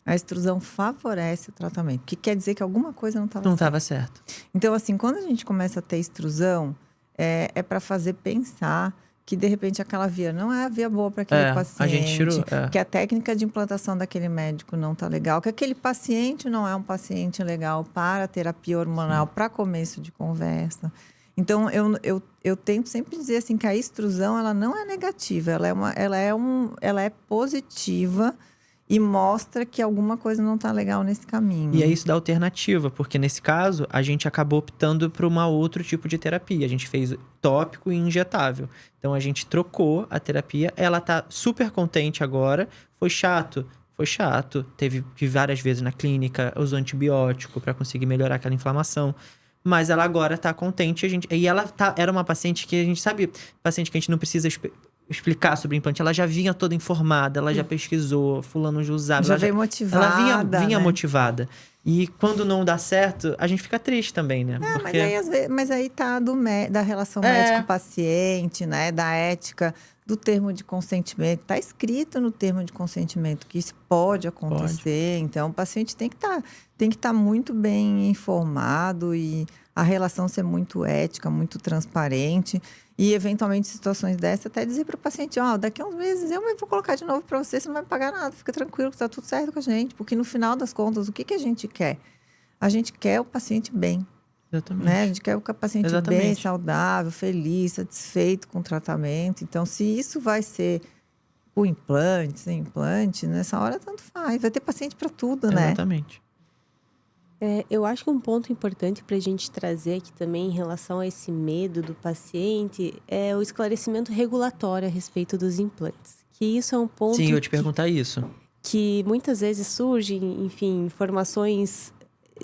[SPEAKER 2] A extrusão favorece o tratamento, que quer dizer que alguma coisa não estava
[SPEAKER 1] certo.
[SPEAKER 2] Então, assim, quando a gente começa a ter extrusão, é para fazer pensar que, de repente, aquela via não é a via boa para aquele paciente.
[SPEAKER 1] A gente tirou,
[SPEAKER 2] que a técnica de implantação daquele médico não está legal, que aquele paciente não é um paciente legal para terapia hormonal, para começo de conversa. Então, eu tento sempre dizer assim, que a extrusão ela não é negativa, ela é positiva e mostra que alguma coisa não está legal nesse caminho.
[SPEAKER 1] E é isso da alternativa, porque nesse caso, a gente acabou optando por um outro tipo de terapia. A gente fez tópico e injetável. Então, a gente trocou a terapia. Ela tá super contente agora. Foi chato? Foi chato. Teve que ir várias vezes na clínica, usou antibiótico para conseguir melhorar aquela inflamação. Mas ela agora tá contente. E ela era uma paciente que a gente sabe... Paciente que a gente não precisa explicar sobre o implante. Ela já vinha toda informada, ela já pesquisou, fulano já usava.
[SPEAKER 2] Já veio motivada.
[SPEAKER 1] Ela vinha
[SPEAKER 2] né?
[SPEAKER 1] motivada. E quando não dá certo, a gente fica triste também, né?
[SPEAKER 2] Porque... mas aí tá da relação médico-paciente, né? Da ética, do termo de consentimento. Tá escrito no termo de consentimento que isso pode acontecer. Então, o paciente tem que estar muito bem informado e a relação ser muito ética, muito transparente. E, eventualmente, situações dessas, até dizer para o paciente, daqui a uns meses eu vou colocar de novo para você não vai me pagar nada, fica tranquilo, que está tudo certo com a gente. Porque, no final das contas, o que a gente quer? A gente quer o paciente bem.
[SPEAKER 1] Exatamente.
[SPEAKER 2] Né? A gente quer o paciente bem, saudável, feliz, satisfeito com o tratamento. Então, se isso vai ser com implante, sem implante, nessa hora tanto faz. Vai ter paciente para tudo, né?
[SPEAKER 1] Exatamente.
[SPEAKER 3] Eu acho que um ponto importante para a gente trazer aqui também em relação a esse medo do paciente é o esclarecimento regulatório a respeito dos implantes. Que isso é um ponto...
[SPEAKER 1] Sim, eu ia te perguntar isso.
[SPEAKER 3] Que muitas vezes surgem, enfim, informações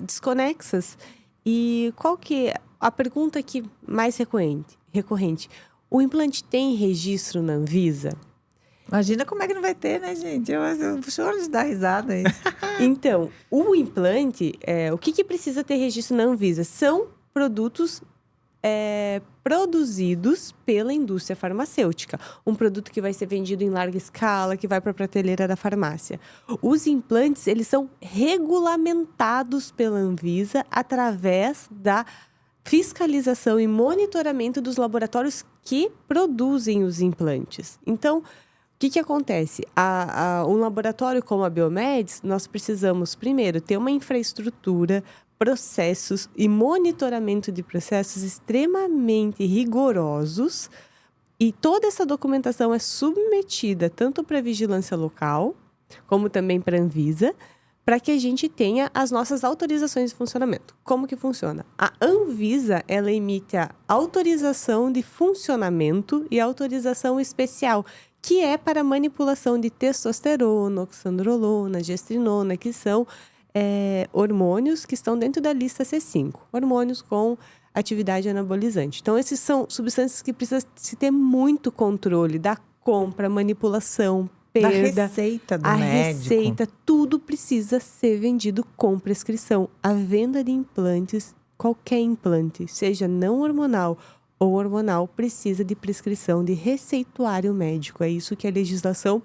[SPEAKER 3] desconexas. E qual que é a pergunta que mais recorrente? O implante tem registro na Anvisa?
[SPEAKER 2] Imagina como é que não vai ter, né, gente? Eu choro de dar risada aí.
[SPEAKER 3] Então, o implante, o que precisa ter registro na Anvisa? São produtos produzidos pela indústria farmacêutica. Um produto que vai ser vendido em larga escala, que vai para a prateleira da farmácia. Os implantes, eles são regulamentados pela Anvisa através da fiscalização e monitoramento dos laboratórios que produzem os implantes. Então, que acontece? Um laboratório como a Biomeds, nós precisamos, primeiro, ter uma infraestrutura, processos e monitoramento de processos extremamente rigorosos. E toda essa documentação é submetida tanto para a vigilância local, como também para a Anvisa, para que a gente tenha as nossas autorizações de funcionamento. Como que funciona? A Anvisa, ela emite a autorização de funcionamento e autorização especial, que é para manipulação de testosterona, oxandrolona, gestrinona, que são hormônios que estão dentro da lista C5, hormônios com atividade anabolizante. Então, esses são substâncias que precisam se ter muito controle da compra, manipulação, perda.
[SPEAKER 2] Da receita do médico.
[SPEAKER 3] A receita, tudo precisa ser vendido com prescrição. A venda de implantes, qualquer implante, seja não hormonal ou hormonal, precisa de prescrição de receituário médico. É isso que a legislação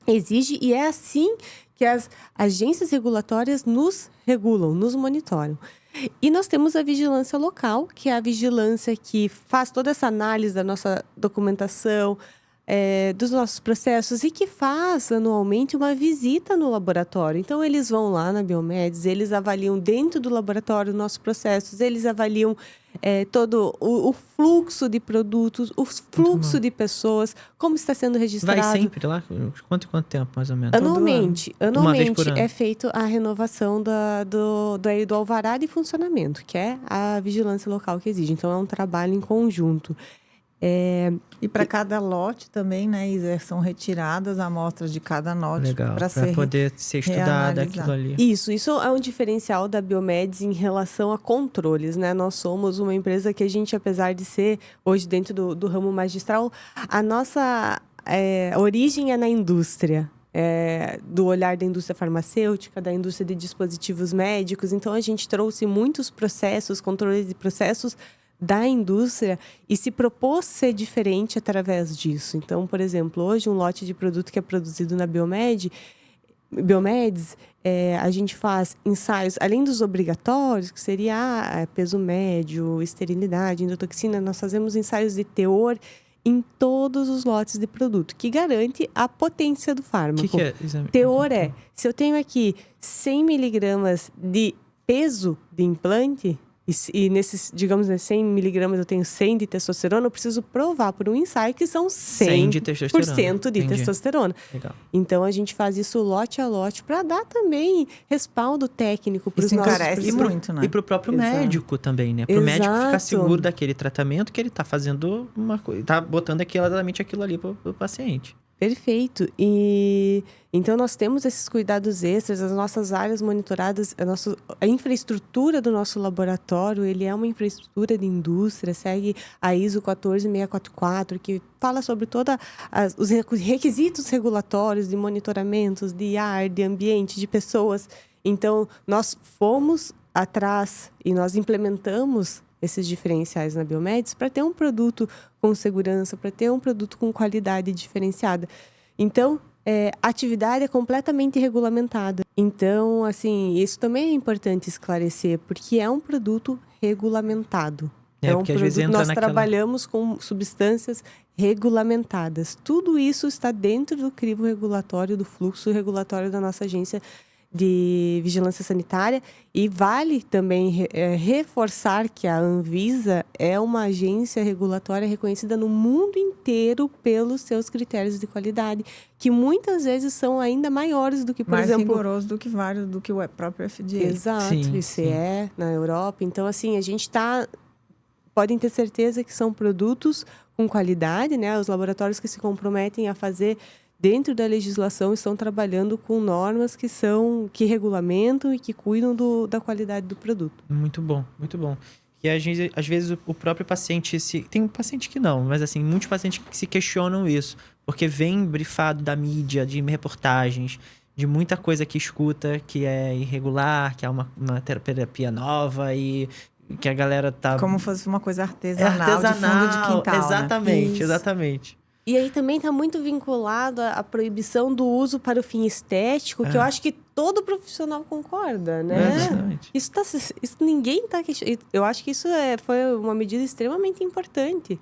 [SPEAKER 3] exige e é assim que as agências regulatórias nos regulam, nos monitoram. E nós temos a vigilância local, que é a vigilância que faz toda essa análise da nossa documentação, dos nossos processos e que faz anualmente uma visita no laboratório. Então, eles vão lá na Biomeds, eles avaliam dentro do laboratório nossos processos, eles avaliam todo o fluxo de produtos, o fluxo de pessoas, como está sendo registrado.
[SPEAKER 1] Vai sempre lá? Quanto tempo, mais ou menos?
[SPEAKER 3] Anualmente
[SPEAKER 1] Uma vez por ano.
[SPEAKER 3] é feito a renovação do alvará de funcionamento, que é a vigilância local que exige. Então, é um trabalho em conjunto.
[SPEAKER 2] E para cada lote também, né, Isa, são retiradas amostras de cada lote para
[SPEAKER 1] poder ser estudada aquilo ali.
[SPEAKER 3] Isso é um diferencial da Biomeds em relação a controles, né? Nós somos uma empresa que a gente, apesar de ser hoje dentro do ramo magistral, a nossa origem é na indústria. Do olhar da indústria farmacêutica, da indústria de dispositivos médicos. Então, a gente trouxe muitos processos, controles de processos da indústria e se propôs ser diferente através disso. Então, por exemplo, hoje um lote de produto que é produzido na Biomeds, a gente faz ensaios, além dos obrigatórios, que seria peso médio, esterilidade, endotoxina, nós fazemos ensaios de teor em todos os lotes de produto, que garante a potência do fármaco.
[SPEAKER 1] O que é?
[SPEAKER 3] Teor se eu tenho aqui 100 miligramas de peso de implante, e nesses, digamos, 100 miligramas eu tenho 100 de testosterona, eu preciso provar por um ensaio que são 100% de testosterona.
[SPEAKER 1] Legal.
[SPEAKER 3] Então, a gente faz isso lote a lote para dar também respaldo técnico para os nossos...
[SPEAKER 2] Isso encarece muito, né?
[SPEAKER 1] E para o próprio médico também, né? Para o médico ficar seguro daquele tratamento que ele está fazendo está botando exatamente aquilo ali para o paciente.
[SPEAKER 3] Perfeito. E então nós temos esses cuidados extras, as nossas áreas monitoradas, a infraestrutura do nosso laboratório, ele é uma infraestrutura de indústria, segue a ISO 14644, que fala sobre todos os requisitos regulatórios de monitoramentos, de ar, de ambiente, de pessoas. Então, nós fomos atrás e nós implementamos esses diferenciais na Biomeds para ter um produto com segurança, para ter um produto com qualidade diferenciada. Então, a atividade é completamente regulamentada. Então, assim, isso também é importante esclarecer, porque é um produto regulamentado.
[SPEAKER 1] Porque às vezes entra
[SPEAKER 3] nós trabalhamos com substâncias regulamentadas. Tudo isso está dentro do crivo regulatório, do fluxo regulatório da nossa agência de vigilância sanitária, e vale também reforçar que a Anvisa é uma agência regulatória reconhecida no mundo inteiro pelos seus critérios de qualidade, que muitas vezes são ainda maiores do que, por exemplo...
[SPEAKER 2] Mais rigoroso do que o próprio FDA.
[SPEAKER 3] Exato, ICE na Europa. Então, assim, a gente podem ter certeza que são produtos com qualidade, né? Os laboratórios que se comprometem a fazer dentro da legislação estão trabalhando com normas que regulamentam e que cuidam da qualidade do produto.
[SPEAKER 1] Muito bom, muito bom. E às vezes o próprio paciente... Tem um paciente que não, mas assim, muitos pacientes que se questionam isso. Porque vem brifado da mídia, de reportagens, de muita coisa que escuta que é irregular, que é uma terapia nova e que a galera tá...
[SPEAKER 2] Como fosse uma coisa artesanal, de fundo de quintal,
[SPEAKER 1] exatamente,
[SPEAKER 2] né?
[SPEAKER 1] exatamente.
[SPEAKER 3] E aí também está muito vinculado à proibição do uso para o fim estético, que eu acho que todo profissional concorda, né?
[SPEAKER 1] Exatamente.
[SPEAKER 3] Isso ninguém está questionando. Eu acho que isso foi uma medida extremamente importante.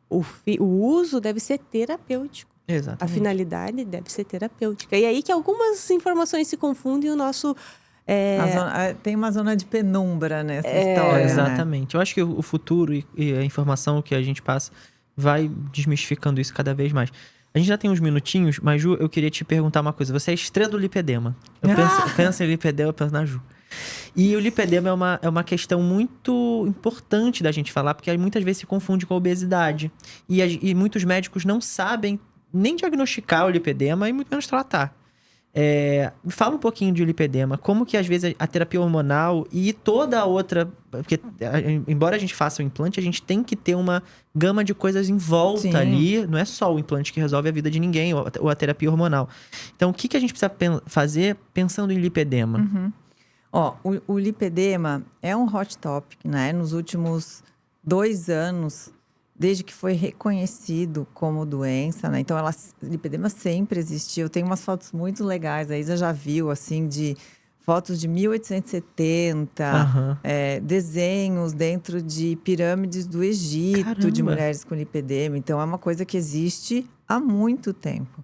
[SPEAKER 3] O uso deve ser terapêutico. A
[SPEAKER 1] Exatamente.
[SPEAKER 3] finalidade deve ser terapêutica. E aí que algumas informações se confundem e o nosso...
[SPEAKER 2] Tem uma zona de penumbra nessa história, né?
[SPEAKER 1] Exatamente. Eu acho que o futuro e a informação que a gente passa vai desmistificando isso cada vez mais. A gente já tem uns minutinhos, mas Ju, eu queria te perguntar uma coisa. Você é estrela do lipedema. Eu penso em lipedema, eu penso na Ju. E o lipedema é uma questão muito importante da gente falar, porque muitas vezes se confunde com a obesidade. E muitos médicos não sabem nem diagnosticar o lipedema e muito menos tratar. Me fala um pouquinho de lipedema. Como que às vezes a terapia hormonal e toda a outra... Porque embora a gente faça o implante, a gente tem que ter uma gama de coisas em volta
[SPEAKER 2] Sim.
[SPEAKER 1] ali. Não é só o implante que resolve a vida de ninguém, ou a terapia hormonal. Então, o que a gente precisa fazer pensando em lipedema?
[SPEAKER 2] Ó, o lipedema é um hot topic, né? Nos últimos 2 anos, desde que foi reconhecido como doença, né? Então, lipedema sempre existiu. Tem umas fotos muito legais, a Isa já viu, assim, de fotos de 1870,
[SPEAKER 1] Aham.
[SPEAKER 2] desenhos dentro de pirâmides do Egito,
[SPEAKER 1] Caramba.
[SPEAKER 2] de mulheres com lipedema. Então, é uma coisa que existe há muito tempo.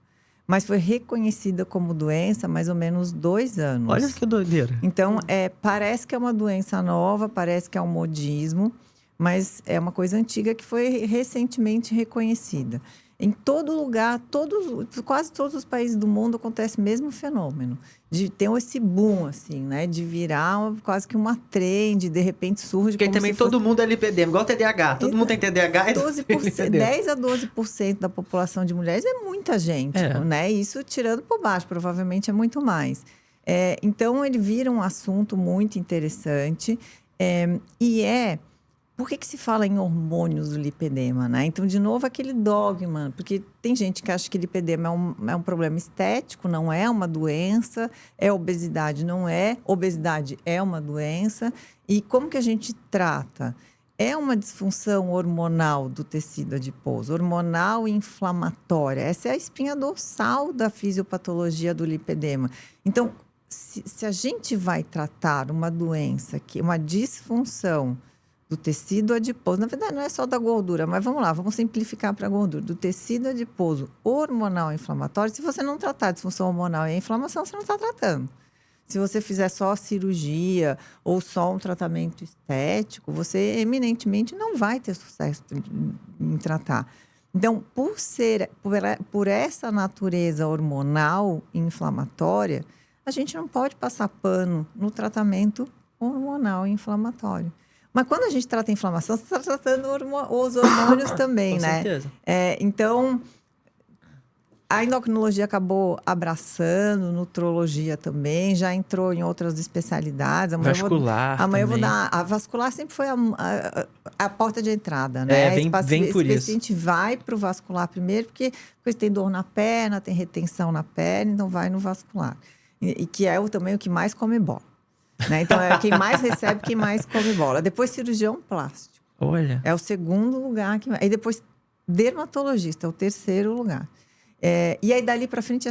[SPEAKER 2] Mas foi reconhecida como doença há mais ou menos 2 anos.
[SPEAKER 1] Olha que doideira.
[SPEAKER 2] Então, parece que é uma doença nova, parece que é um modismo, mas é uma coisa antiga que foi recentemente reconhecida. Em todo lugar, quase todos os países do mundo acontece o mesmo fenômeno. De ter esse boom, assim, né? De virar quase que uma trend, de repente surge
[SPEAKER 1] Porque
[SPEAKER 2] como
[SPEAKER 1] também
[SPEAKER 2] se
[SPEAKER 1] todo mundo é lipedema, igual TDAH. Todo mundo tem TDAH.
[SPEAKER 2] 10 a 12% da população de mulheres é muita gente, né? Isso tirando por baixo, provavelmente é muito mais. Então, ele vira um assunto muito interessante. Por que se fala em hormônios do lipedema, né? Então, de novo, aquele dogma. Porque tem gente que acha que lipedema é um problema estético, não é uma doença. Obesidade, não é. Obesidade é uma doença. E como que a gente trata? É uma disfunção hormonal do tecido adiposo, hormonal e inflamatória. Essa é a espinha dorsal da fisiopatologia do lipedema. Então, se a gente vai tratar uma doença, uma disfunção do tecido adiposo, na verdade não é só da gordura, mas vamos lá, vamos simplificar para a gordura, do tecido adiposo hormonal e inflamatório. Se você não tratar a disfunção hormonal e a inflamação, você não está tratando. Se você fizer só por ou só um tratamento estético, você eminentemente não vai ter sucesso em tratar. Então, por essa natureza hormonal e inflamatória, a gente não pode passar pano no tratamento hormonal e inflamatório. Mas quando a gente trata a inflamação, você está tratando os hormônios também,
[SPEAKER 1] Com
[SPEAKER 2] né?
[SPEAKER 1] certeza.
[SPEAKER 2] Então, a endocrinologia acabou abraçando, nutrologia também, já entrou em outras especialidades.
[SPEAKER 1] Vascular
[SPEAKER 2] amanhã eu vou
[SPEAKER 1] também.
[SPEAKER 2] dar... A vascular sempre foi a porta de entrada, né?
[SPEAKER 1] Vem por
[SPEAKER 2] esse
[SPEAKER 1] isso.
[SPEAKER 2] paciente vai para o vascular primeiro, porque tem dor na perna, tem retenção na perna, então vai no vascular. E que é também o que mais come bola. Né? Então, quem mais recebe, quem mais come bola. Depois, cirurgião plástico.
[SPEAKER 1] Olha.
[SPEAKER 2] É o segundo lugar. Aí depois, dermatologista, é o terceiro lugar. E aí, dali para frente,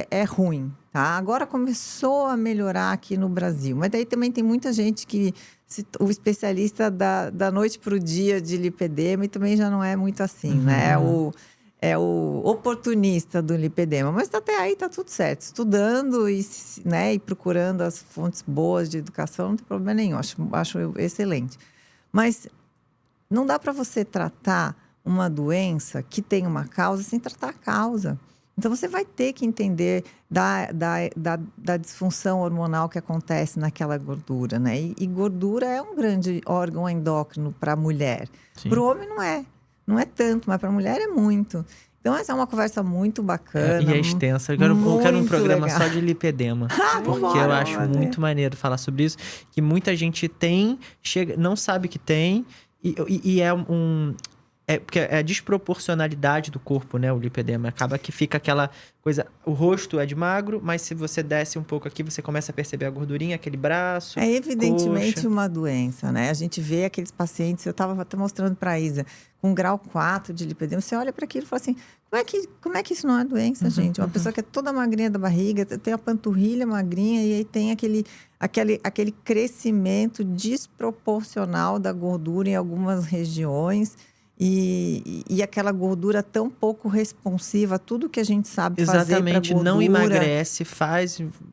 [SPEAKER 2] é ruim. Tá? Agora começou a melhorar aqui no Brasil. Mas daí também tem muita gente que... O especialista da noite para o dia de lipedema, e também já não é muito assim, né? É o oportunista do lipedema. Mas até aí tá tudo certo. Estudando e procurando as fontes boas de educação, não tem problema nenhum. Acho excelente. Mas não dá para você tratar uma doença que tem uma causa sem tratar a causa. Então, você vai ter que entender da disfunção hormonal que acontece naquela gordura, né? E gordura é um grande órgão endócrino para a mulher. Para o homem não é. Não é tanto, mas para a mulher é muito. Então, essa é uma conversa muito bacana.
[SPEAKER 1] E é extensa. Eu quero um programa
[SPEAKER 2] legal.
[SPEAKER 1] só de lipedema. Porque
[SPEAKER 2] vambora,
[SPEAKER 1] eu acho muito maneiro falar sobre isso. Que muita gente não sabe que tem. E é porque é a desproporcionalidade do corpo, né? O lipedema. Acaba que fica aquela coisa... O rosto é de magro, mas se você desce um pouco aqui, você começa a perceber a gordurinha, aquele braço,
[SPEAKER 2] É evidentemente
[SPEAKER 1] coxa.
[SPEAKER 2] uma doença, né? A gente vê aqueles pacientes... Eu estava até mostrando para a Isa, com grau 4 de lipedema. Você olha para aquilo e fala assim... Como é que isso não é doença, gente? Uma pessoa que é toda magrinha da barriga, tem a panturrilha magrinha e aí tem aquele crescimento desproporcional da gordura em algumas regiões... E aquela gordura tão pouco responsiva, tudo que a gente sabe fazer pra
[SPEAKER 1] Exatamente,
[SPEAKER 2] gordura.
[SPEAKER 1] não emagrece, a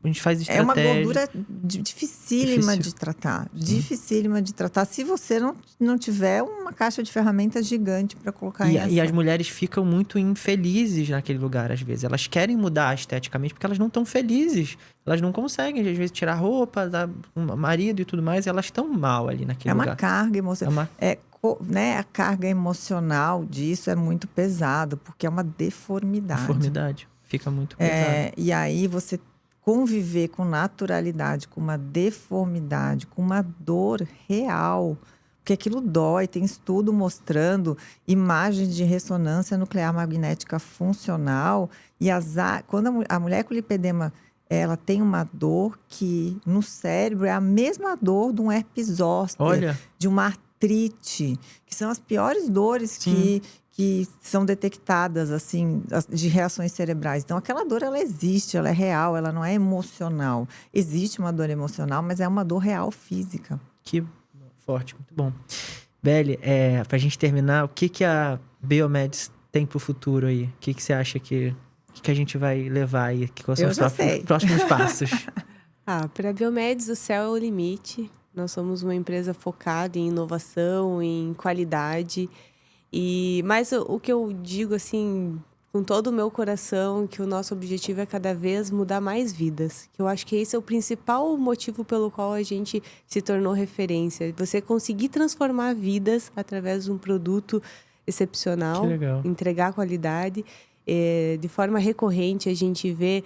[SPEAKER 1] gente faz estratégia.
[SPEAKER 2] É uma gordura dificílima de tratar. Dificílima de tratar se você não tiver uma caixa de ferramentas gigante para colocar em ação.
[SPEAKER 1] E as mulheres ficam muito infelizes naquele lugar, às vezes. Elas querem mudar esteticamente porque elas não estão felizes. Elas não conseguem, às vezes, tirar roupa, dar um marido e tudo mais. E elas estão mal ali naquele lugar.
[SPEAKER 2] É uma carga emocional. Né, a carga emocional disso é muito pesado, porque é uma deformidade.
[SPEAKER 1] Deformidade. Fica muito pesado.
[SPEAKER 2] E aí você conviver com naturalidade, com uma deformidade, com uma dor real, porque aquilo dói. Tem estudo mostrando imagens de ressonância nuclear magnética funcional. E quando a mulher com lipedema, ela tem uma dor que no cérebro é a mesma dor de um herpes zoster, de uma artrite, que são as piores dores que são detectadas, assim, de reações cerebrais. Então, aquela dor, ela existe, ela é real, ela não é emocional. Existe uma dor emocional, mas é uma dor real física.
[SPEAKER 1] Que forte, muito bom. Beli, pra gente terminar, o que a Biomeds tem pro futuro aí? O que você acha que a gente vai levar aí? Quais são os próximos passos?
[SPEAKER 3] Para a Biomeds, o céu é o limite. Nós somos uma empresa focada em inovação, em qualidade. Mas o que eu digo, assim, com todo o meu coração, que o nosso objetivo é cada vez mudar mais vidas. Que eu acho que esse é o principal motivo pelo qual a gente se tornou referência. Você conseguir transformar vidas através de um produto excepcional.
[SPEAKER 1] Que legal.
[SPEAKER 3] Entregar qualidade. De forma recorrente, a gente vê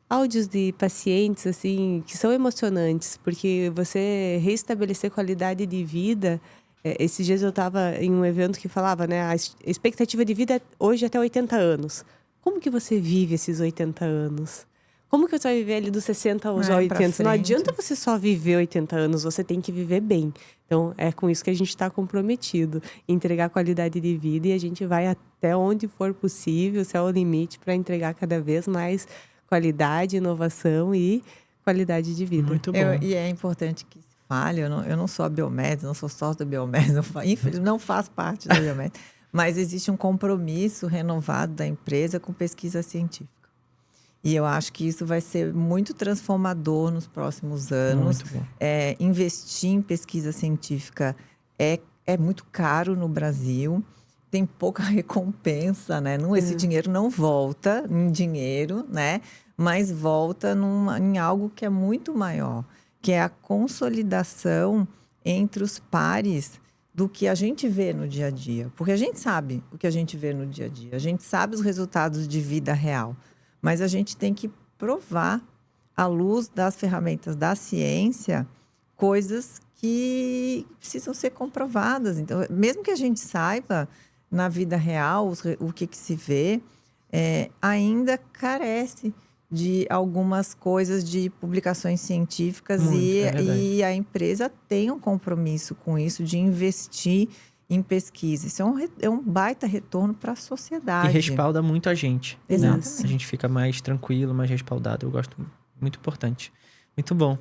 [SPEAKER 3] áudios de pacientes, assim, que são emocionantes, porque você restabelecer qualidade de vida. Esses dias eu estava em um evento que falava, né? A expectativa de vida hoje é até 80 anos. Como que você vive esses 80 anos? Como que você vai viver ali dos 60 aos 80? Não adianta você só viver 80 anos, você tem que viver bem. Então, é com isso que a gente está comprometido. Entregar qualidade de vida, e a gente vai até onde for possível, se é o limite, para entregar cada vez mais qualidade, inovação e qualidade de vida.
[SPEAKER 1] Muito bom.
[SPEAKER 2] E é importante que se fale, eu não sou a Biomeds, não sou sócio da Biomeds, infelizmente não faço parte da Biomeds, mas existe um compromisso renovado da empresa com pesquisa científica. E eu acho que isso vai ser muito transformador nos próximos anos.
[SPEAKER 1] Muito bom.
[SPEAKER 2] Investir em pesquisa científica é muito caro no Brasil. Tem pouca recompensa, né? Esse dinheiro não volta em dinheiro, né? Mas volta em algo que é muito maior, que é a consolidação entre os pares do que a gente vê no dia a dia. Porque a gente sabe o que a gente vê no dia a dia. A gente sabe os resultados de vida real. Mas a gente tem que provar, à luz das ferramentas da ciência, coisas que precisam ser comprovadas. Então, mesmo que a gente saiba na vida real o que se vê, ainda carece de algumas coisas de publicações científicas. E a empresa tem um compromisso com isso, de investir em pesquisa. Isso é um baita retorno para a sociedade.
[SPEAKER 1] E respalda muito a gente.
[SPEAKER 2] Exatamente.
[SPEAKER 1] Né? A gente fica mais tranquilo, mais respaldado. Eu gosto. Muito importante. Muito bom.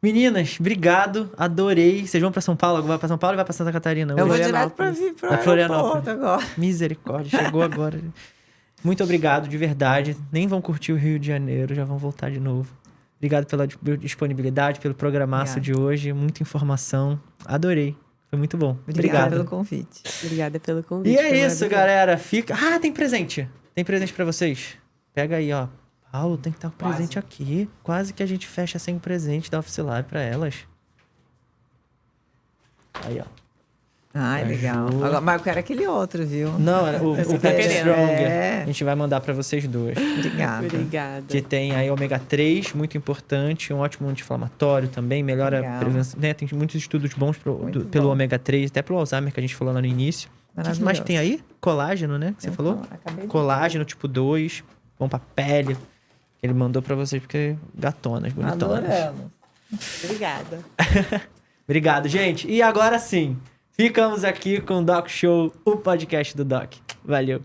[SPEAKER 1] Meninas, obrigado. Adorei. Vocês vão para São Paulo? Vai para São Paulo e vai para Santa Catarina?
[SPEAKER 2] Eu vou direto para Florianópolis agora.
[SPEAKER 1] Misericórdia. Chegou agora. Muito obrigado, de verdade. Nem vão curtir o Rio de Janeiro. Já vão voltar de novo. Obrigado pela disponibilidade, pelo programaço de hoje. Muita informação. Adorei. Foi muito bom.
[SPEAKER 2] Obrigada pelo convite.
[SPEAKER 3] Obrigada pelo convite.
[SPEAKER 1] E é isso, galera. Tem presente. Tem presente pra vocês. Pega aí, ó. Paulo, tem que estar com presente aqui. Quase que a gente fecha sem presente da Office Lab pra elas. Aí, ó.
[SPEAKER 2] Legal. Agora, mas eu quero aquele outro, viu?
[SPEAKER 1] Não, o Pet Stronger.
[SPEAKER 2] A
[SPEAKER 1] gente vai mandar pra vocês duas.
[SPEAKER 2] Obrigada.
[SPEAKER 1] Que tem aí ômega 3, muito importante, um ótimo anti-inflamatório também, melhora a prevenção, né? Tem muitos estudos bons pelo ômega 3, até pelo Alzheimer, que a gente falou lá no início. O que mais tem aí? Colágeno, né? Que você falou? Colágeno tipo 2, bom pra pele. Ele mandou pra vocês porque gatonas, bonitonas.
[SPEAKER 2] Adoramos.
[SPEAKER 3] Obrigada.
[SPEAKER 1] Obrigado, gente. E agora sim, ficamos aqui com o Doc Show, o podcast do Doc. Valeu.